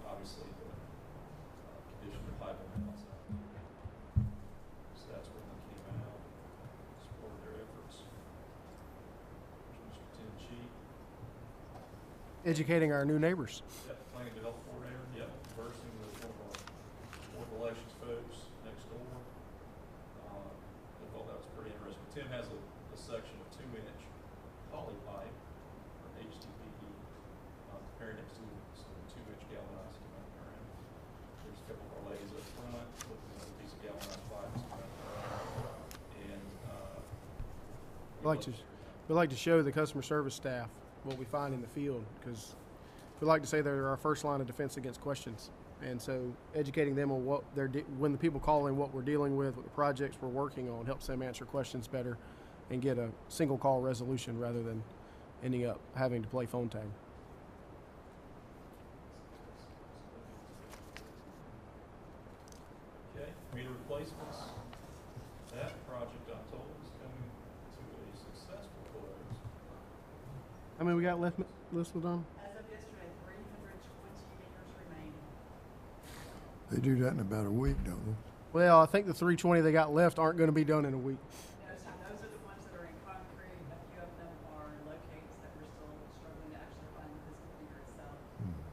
obviously, the condition of pipe on the outside. So that's where they came out, supported their efforts. There's Mr. Tim Cheek. Educating our new neighbors. Yep, planning to help coordinator, yep, conversing with one of our board of elections folks next door. I thought that was pretty interesting. Tim has a section of 2-inch poly pipe, or HDPE, compared next to some 2-inch galvanized coming around. There's a couple of our ladies up front, looking at a piece of galvanized pipe that's coming around. And, We like to show the customer service staff what we find in the field, because we like to say they're our first line of defense against questions. And so educating them on what when the people call in, what we're dealing with, what the projects we're working on, helps them answer questions better and get a single call resolution rather than ending up having to play phone tag. okay, meter replacements. That project, I'm told, is coming to a successful close. I mean, we got left listed on. As of yesterday, 320 meters remaining. They do that in about a week, don't they? Well, I think the 320 they got left aren't going to be done in a week. No, so those are the ones that are in concrete. A few of them are locates that we're still struggling to actually find the physical meter itself.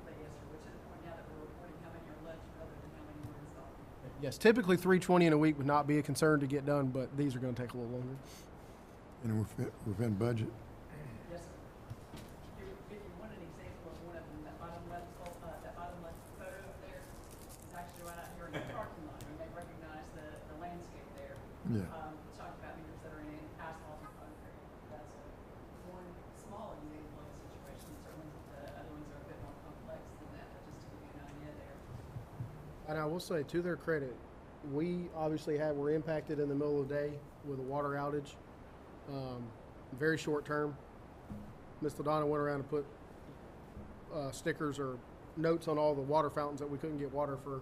But yes, sir, which is the point now that we're reporting how many are left rather than how many were installed. Yes, typically 320 in a week would not be a concern to get done, but these are going to take a little longer. And within budget? Yes, sir. If you want an example of one of them, that bottom left photo up there is actually right out here in the parking lot. You may recognize the landscape there. Yeah. Talking about meters that are in asphalt and concrete. That's one small example of a situation. Certainly the other ones are a bit more complex than that, but just to give you an idea there. And I will say, to their credit, we obviously were impacted in the middle of the day with a water outage. Very short term. Ms. LaDonna went around and put stickers or notes on all the water fountains that we couldn't get water for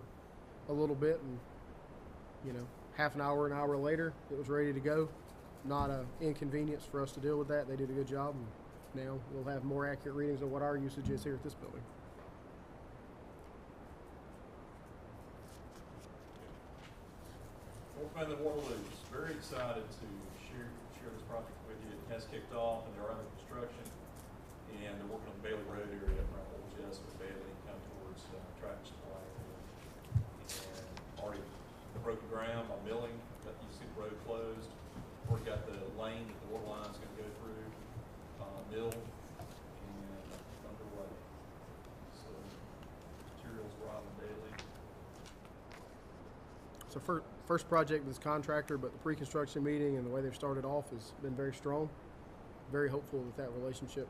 a little bit, and half an hour later it was ready to go. Not an inconvenience for us to deal with that. They did a good job, and now we'll have more accurate readings of what our usage is here at this building. Recommend the Waterloos. Very excited to share this project with you. It has kicked off and they're under construction. And they're working on the Bailey Road area around Old Jessup, Bailey, kind of towards Tractor Supply area. And already broke the ground by milling. You see the road closed. Already got the lane that the water line's going to go through, milled and underway. So materials arriving daily. So first project with this contractor, but the pre-construction meeting and the way they've started off has been very strong. Very hopeful that that relationship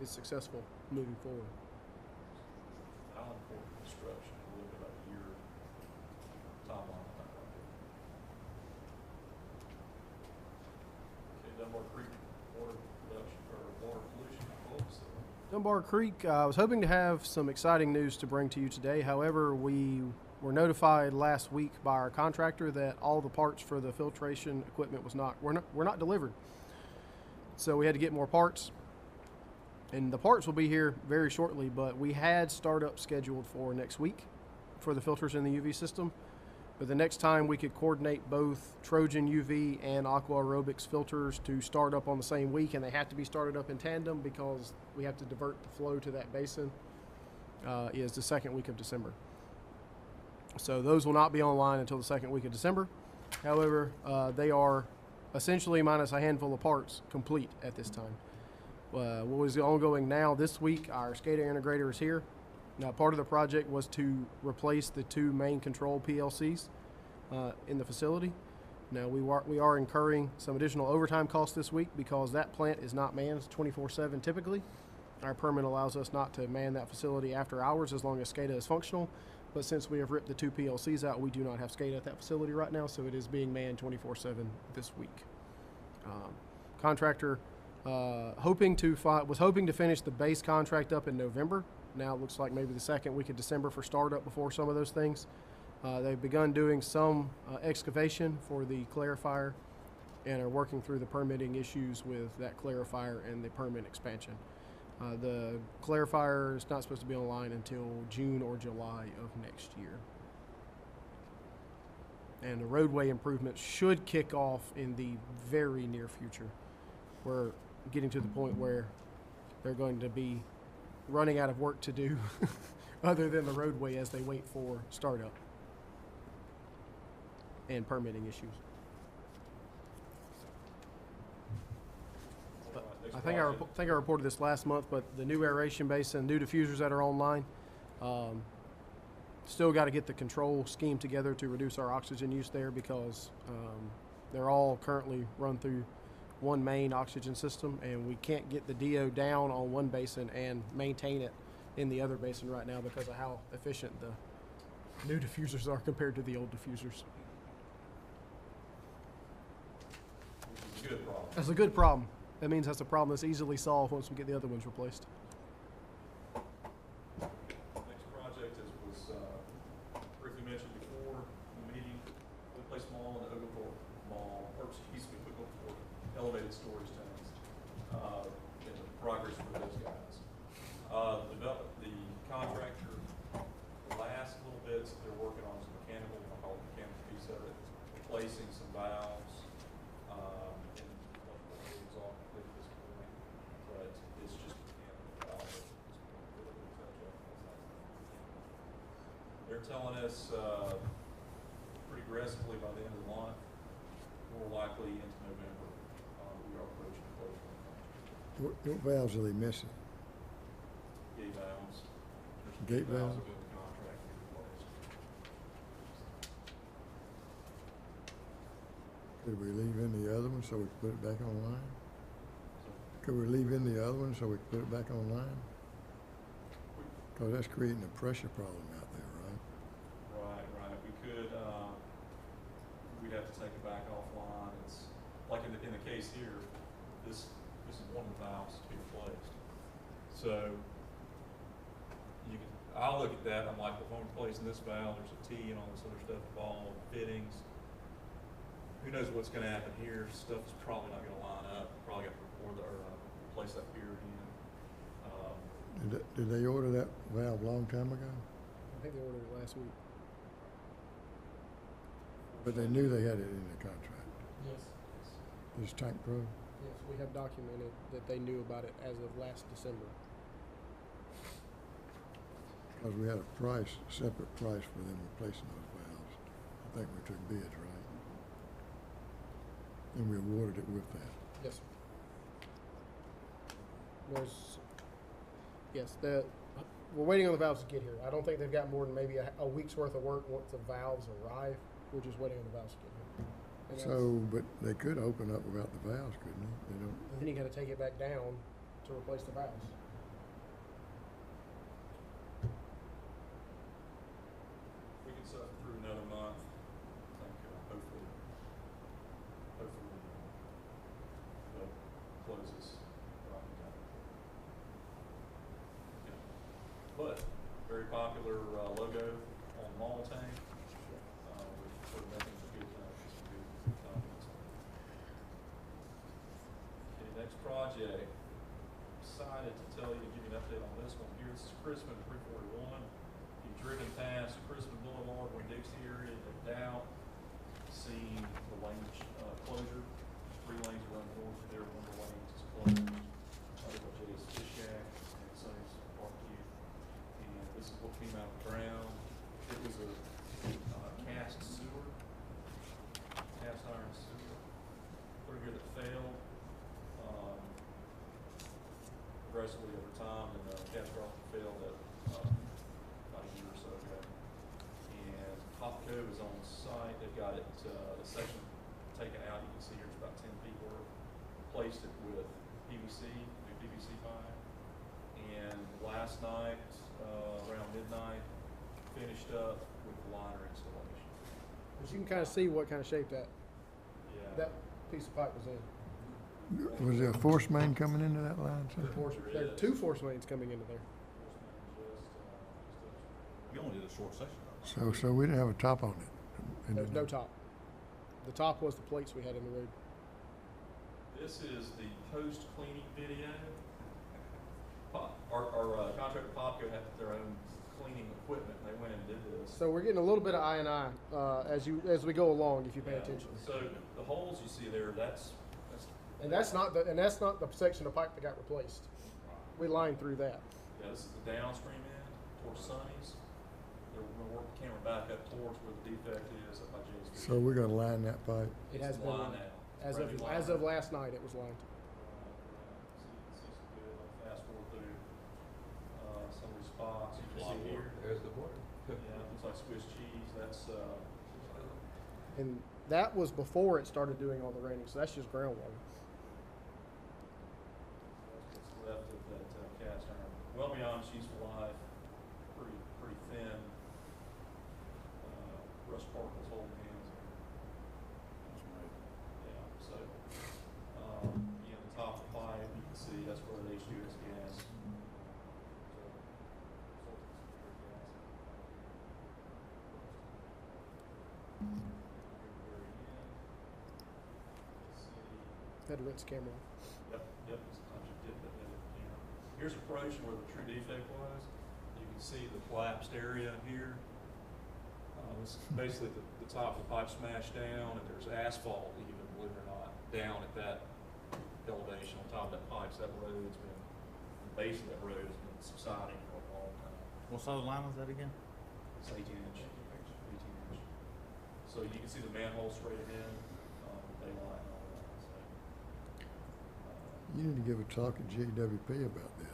is successful moving forward. Island Port construction, we're looking at about a year timeline on that project. Okay, Dunbar Creek water production or water pollution folks. Dunbar Creek, I was hoping to have some exciting news to bring to you today. However, we were notified last week by our contractor that all the parts for the filtration equipment were not delivered. So we had to get more parts, and the parts will be here very shortly, but we had startup scheduled for next week for the filters in the UV system. But the next time we could coordinate both Trojan UV and Aqua Aerobics filters to start up on the same week, and they have to be started up in tandem because we have to divert the flow to that basin, is the second week of December. So those will not be online until the second week of December. However, they are essentially, minus a handful of parts, complete at this time. What is ongoing now this week, our SCADA integrator is here. Now, part of the project was to replace the two main control PLCs in the facility. Now, we are incurring some additional overtime costs this week because that plant is not manned 24/7 typically. Our permit allows us not to man that facility after hours as long as SCADA is functional. But since we have ripped the two PLCs out, we do not have SCADA at that facility right now, so it is being manned 24/7 this week. Contractor was hoping to finish the base contract up in November. Now it looks like maybe the second week of December for startup before some of those things. They've begun doing some excavation for the clarifier and are working through the permitting issues with that clarifier and the permit expansion. The clarifier is not supposed to be online until June or July of next year. And the roadway improvements should kick off in the very near future. We're getting to the point where they're going to be running out of work to do other than the roadway as they wait for startup and permitting issues. I think I reported this last month, but the new aeration basin, new diffusers that are online, still got to get the control scheme together to reduce our oxygen use there because they're all currently run through one main oxygen system, and we can't get the DO down on one basin and maintain it in the other basin right now because of how efficient the new diffusers are compared to the old diffusers. Which is a good problem. That's a good problem. That means that's a problem that's easily solved once we get the other ones replaced. Next project, as was briefly mentioned before the meeting, we place Mall and the Oglethorpe Mall, or excuse me, Oglethorpe elevated storage tanks, in the progress for those guys. The contractor, the last little bits that they're working on is mechanical, I call it the mechanical piece of it, replacing some valves, and electrical is all complete at this point, but it's just mechanical valves. They're telling us pretty aggressively by the end of the month, more likely into November, we are approaching closure. What valves are they missing? Gate valves. There's Gate valves? that the contract we replaced. Could we leave in the other one so we can put it back online? Could we leave in the other one so we can put it back online? Because that's creating a pressure problem out there, right? Right. We could, we'd have to take it back offline. It's like in the case here, this is one of the valves to be replaced. So I'll look at that. I'm like, well, if I'm replacing this valve, there's a T and all this other stuff involved, fittings. Who knows what's going to happen here? Stuff's probably not going to line up. Probably got to replace that pier again. Did they order that valve a long time ago? I think they ordered it last week. But they knew they had it in the contract. Yes. This Tank Pro, Yes, we have documented that they knew about it as of last December. because we had a price, separate price for them replacing those valves. I think we took bids, right? And we awarded it with that. Yes, sir. We're waiting on the valves to get here. I don't think they've got more than maybe a week's worth of work once the valves arrive. We're just waiting on the valves to get here. And So, but they could open up without the valves, couldn't they? They don't, then you gotta take it back down to replace the valves. We can suffer through another month. I think, hopefully, they'll close this right down. Okay. But, very popular, logo on the mall tank. We're making some good comments. Okay, next project. Excited to tell you, give you an update on this one here. This is Crispin 341. You've driven past Crispin Boulevard, Winn-Dixie area, no doubt. Seen the lane closure. 3 lanes run north there, 1 of the lanes is closed. Over by Jay's Fish Shack and Sonny's Barbecue. And this is what came out of the ground. It was a cast sewer, cast iron sewer. Put here that failed progressively over time, and catastrophic failed at about a year or so ago. And Popco is on site. They've got it the section taken out. You can see here it's about 10 feet worth. Replaced it with PVC, new PVC pipe. And last night, around midnight, finished up with the liner installation. But you can kind of see what kind of shape that Yeah. piece of pipe was in. was there a force main coming into that line? too? There are 2 force mains coming into there. We only did a short section of it. So we didn't have a top on it. And There's then- no top. The top was the plates we had in the road. This is the post-cleaning video. Our contractor Popco had their own cleaning equipment, and they went and did this. So we're getting a little bit of I&I as we go along, if you pay Yeah. attention. So the holes you see there, that's And that's not the section of pipe that got replaced. We lined through that. yeah, this is the downstream end towards Sonny's. We're gonna work the camera back up towards where the defect is up by Jay's Fish. So we're gonna line that pipe. It It's has been lined lined. now. As Ready of lined. as of last night, it was lined. See some good. I'll fast forward through some of these spots. You Lot can see more. here. There's the border. Yeah, looks like Swiss cheese. That's And that was before it started doing all the raining, so that's just groundwater. what's left of that cast iron. Well beyond its useful life. Pretty thin. Rust particles holding hands there. Yeah, so, again, the top of the pipe, you can see that's where the H2S gas. Had to rinse the camera off. Yep, sometimes you dip it in it, you know. Here's approaching where the true defect was. You can see the collapsed area here. This is basically the top of the pipe smashed down, and there's asphalt even, believe it or not, down at that elevation on top of that pipe. So that road's been, the base of that road has been subsiding for a long time. What size line was that again? It's 18 inch. So you can see the manhole straight ahead, daylight and all that, so. You need to give a talk at GWP about this.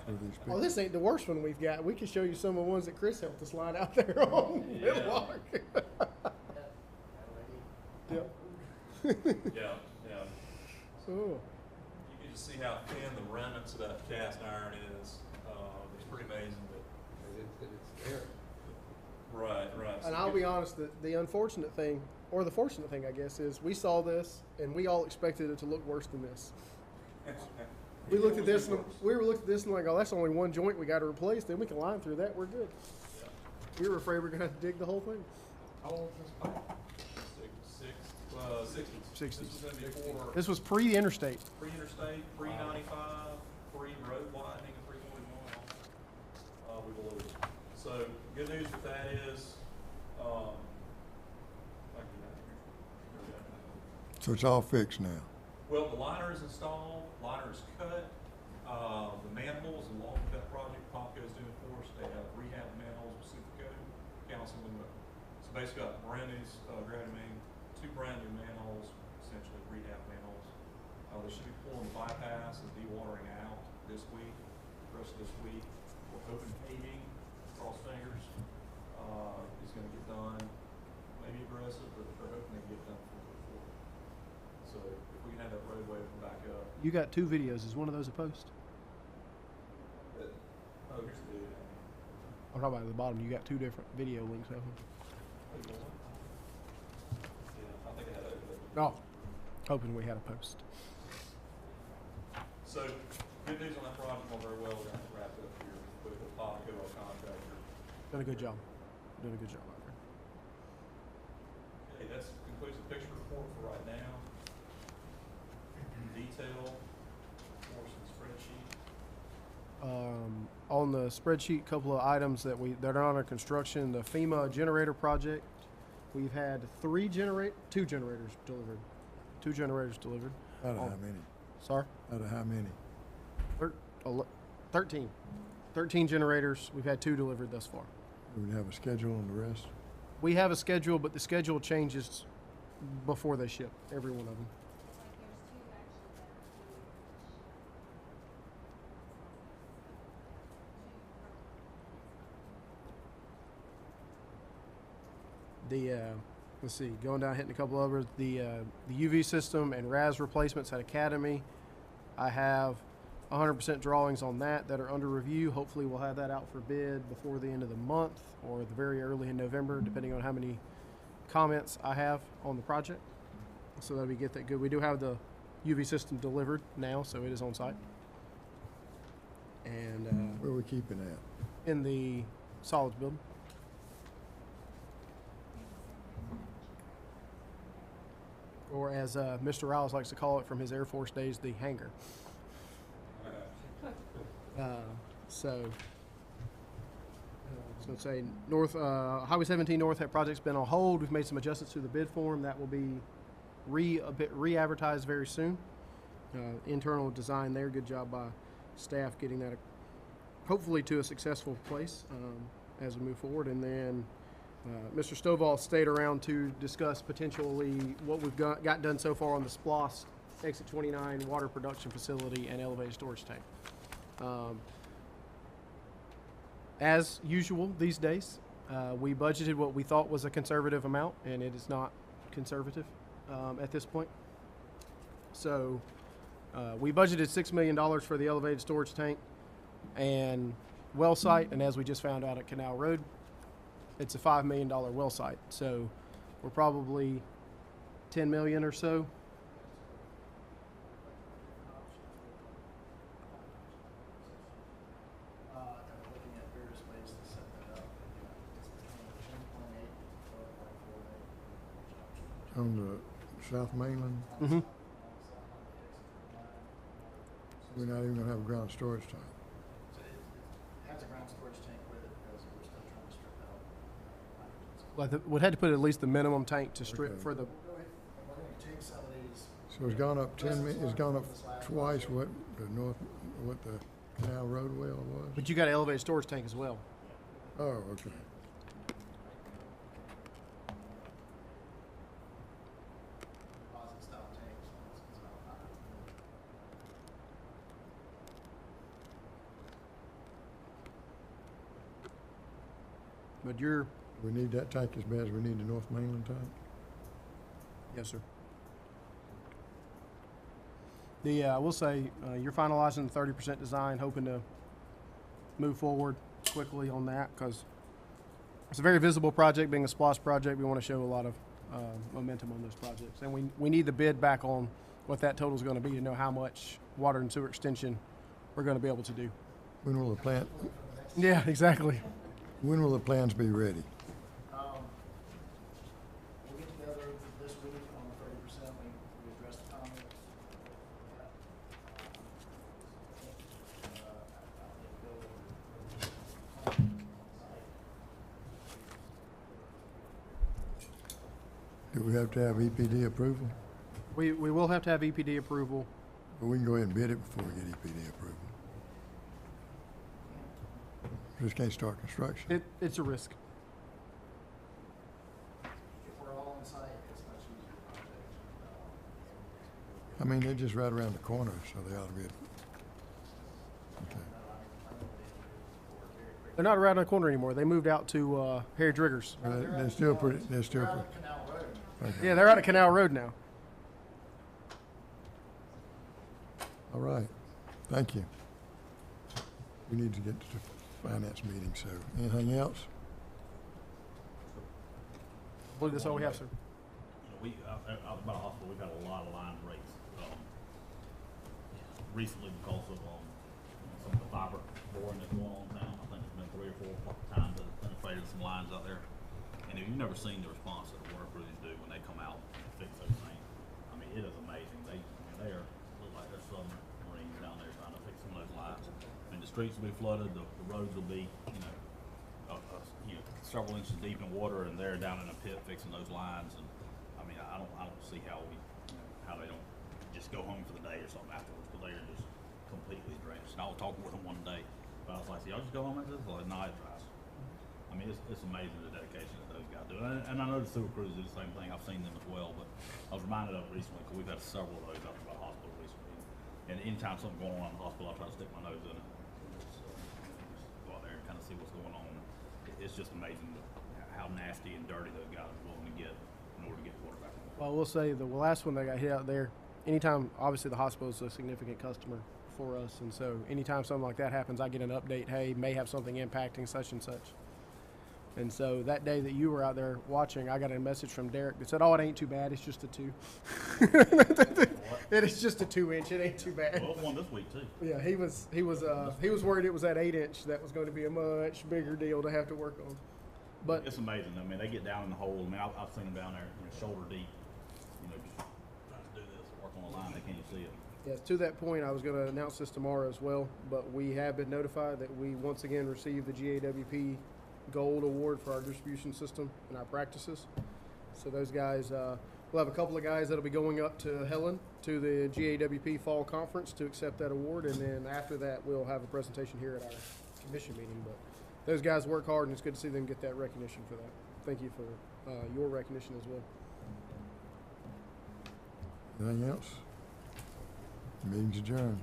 For these people. Oh, this ain't the worst one we've got. We can show you some of the ones that Chris helped us line out there on Yeah. Whitlock. Yep. Yeah, yeah. Oh. You can just see how thin the remnants of that cast iron is. It's pretty amazing, but. It's there. Right. And I'll be honest, the unfortunate thing, or the fortunate thing, I guess, is we saw this and we all expected it to look worse than this. We looked at this and like, oh, that's only one joint we got to replace. Then we can line through that. We're good. Yeah. We were afraid we were going to have to dig the whole thing. How old is this pipe? 60s. 60s. This was gonna be for This was pre-interstate. pre-interstate, pre-95, pre-road widening, and pre-41. We believe. So good news with that is, So it's all fixed now. Well, the liner is installed, liner is cut, the manholes along with that project Popco's doing for us, they have rehab manholes with Superco, counseling them. So basically got brand new, gravity main, 2 brand new manholes, essentially rehab manholes. They should be pulling the bypass and dewatering out this week, the rest of this week. We're hoping paving, cross fingers, is gonna get done, maybe aggressive, but they're hoping they get done before. So if we can have that roadway open back up. You got 2 videos. Is one of those a post? Oh, here's the video. I'm talking about at the bottom. You got 2 different video links of them. Yeah, I think I had that. Oh, hoping we had a post. So, good news on that project, going very well. We're gonna wrap it up here with the Popco contractor. Done a good job. Doing a good job out there. Okay, that concludes the picture report for right now. Detail, portion spreadsheet. On the spreadsheet, couple of items that are under construction. The FEMA generator project. We've had 2 generators delivered. 2 generators delivered. Out of Oh. how many? Sorry? Out of how many? 13. 13 generators. We've had 2 delivered thus far. Do we have a schedule on the rest? We have a schedule, but the schedule changes before they ship, every one of them. Let's see, going down, hitting a couple others. The UV system and RAS replacements at Academy. I have 100% drawings on that are under review. Hopefully we'll have that out for bid before the end of the month or the very early in November, depending on how many comments I have on the project. So that we get that good. We do have the UV system delivered now, so it is on site. And Where are we keeping that? in the solids building. Or as Mr. Riles likes to call it from his Air Force days, the hangar. So let's say North Highway 17 North, that project's been on hold. We've made some adjustments to the bid form. That will be re-advertised very soon. Internal design there. Good job by staff getting that hopefully to a successful place as we move forward. And then Mr. Stovall stayed around to discuss potentially what we've got done so far on the SPLOS Exit 29 water production facility and elevated storage tank. As usual these days, we budgeted what we thought was a conservative amount, and it is not conservative at this point. So we budgeted $6 million for the elevated storage tank and well site, and as we just found out at Canal Road, it's a $5 million well site. So we're probably $10 million or so. Looking at various ways to set that up. It's between 10.8 and 12.48. On the South Mainland? Mm-hmm. We're not even gonna have a ground storage tank. So it has a ground storage tank with it because we're still trying to strip out nitrogen. Well, we'd have to put at least the minimum tank to strip Okay. for the. We're going to take some of these. So it's gone up it's gone up twice what the Canal Road well was? But you got an elevated storage tank as well. Oh, okay. Deposit style tanks. It's about high. But you're, We need that tank as bad as we need the North Mainland tank? yes, sir. I will say, you're finalizing the 30% design, hoping to move forward quickly on that because it's a very visible project. Being a SPLOS project, we want to show a lot of momentum on those projects. And we need the bid back on what that total is going to be to know how much water and sewer extension we're going to be able to do. When will the plant, Yeah, exactly. when will the plans be ready? We'll get together this week on the 30%. We addressed the comments. Do we have to have EPD approval? We will have to have EPD approval. But we can go ahead and bid it before we get EPD approval. Just can't start construction. It's a risk. If we're all on site, it's much easier project. I mean, they're just right around the corner, so they ought to be. Okay. I know they do work very quickly. They're not around the corner anymore. They moved out to Harry Driggers. They're still pretty, they're still They're out pretty. on Canal Road. Okay. Yeah, they're out at Canal Road now. All right, thank you. We need to get to the finance meeting, so anything else? I believe that's all we have, sir. You know, out by the hospital, we've had a lot of line breaks, recently because of, some of the fiber boring that's going on in town. I think there's been 3 or 4 times that have penetrated some lines out there. And if you've never seen the response that the water crews do when they come out and fix those things, I mean, it is amazing. They are, look like they're submarines down there trying to fix some of those lines. I mean, the streets will be flooded, the roads will be, several inches deep in water, and they're down in a pit fixing those lines. And I mean, I don't see how how they don't just go home for the day or something afterwards, but they are just completely drenched. And I was talking with them one day, but I was like, "Y'all just go home after this?" Like, "No, it dries." I mean, it's amazing the dedication that those guys do. And I know the sewer crews do the same thing. I've seen them as well, but I was reminded of it recently because we've had several of those out by the hospital recently. And anytime something going on in the hospital, I try to stick my nose in it. Just go out there and kind of see what's going on. It's just amazing how nasty and dirty those guys are willing to get in order to get water back on. Well, I will say the last one that got hit out there, anytime, obviously the hospital is a significant customer for us. And so anytime something like that happens, I get an update, hey, may have something impacting such and such. And so that day that you were out there watching, I got a message from Derek that said, "Oh, it ain't too bad. It's just a 2." It is just a 2-inch. It ain't too bad. Well, one this week too. Yeah, he was worried it was that 8-inch that was going to be a much bigger deal to have to work on. But It's amazing. I mean, they get down in the hole. I mean, I've seen them down there, shoulder deep, just trying to do this, work on a line. They can't even see it. yeah, to that point, I was going to announce this tomorrow as well. But we have been notified that we once again received the GAWP Gold Award for our distribution system and our practices. So those guys, we'll have a couple of guys that'll be going up to Helen to the GAWP Fall Conference to accept that award, and then after that, we'll have a presentation here at our commission meeting. But those guys work hard, and it's good to see them get that recognition for that. Thank you for your recognition as well. Anything else? Meeting's adjourned.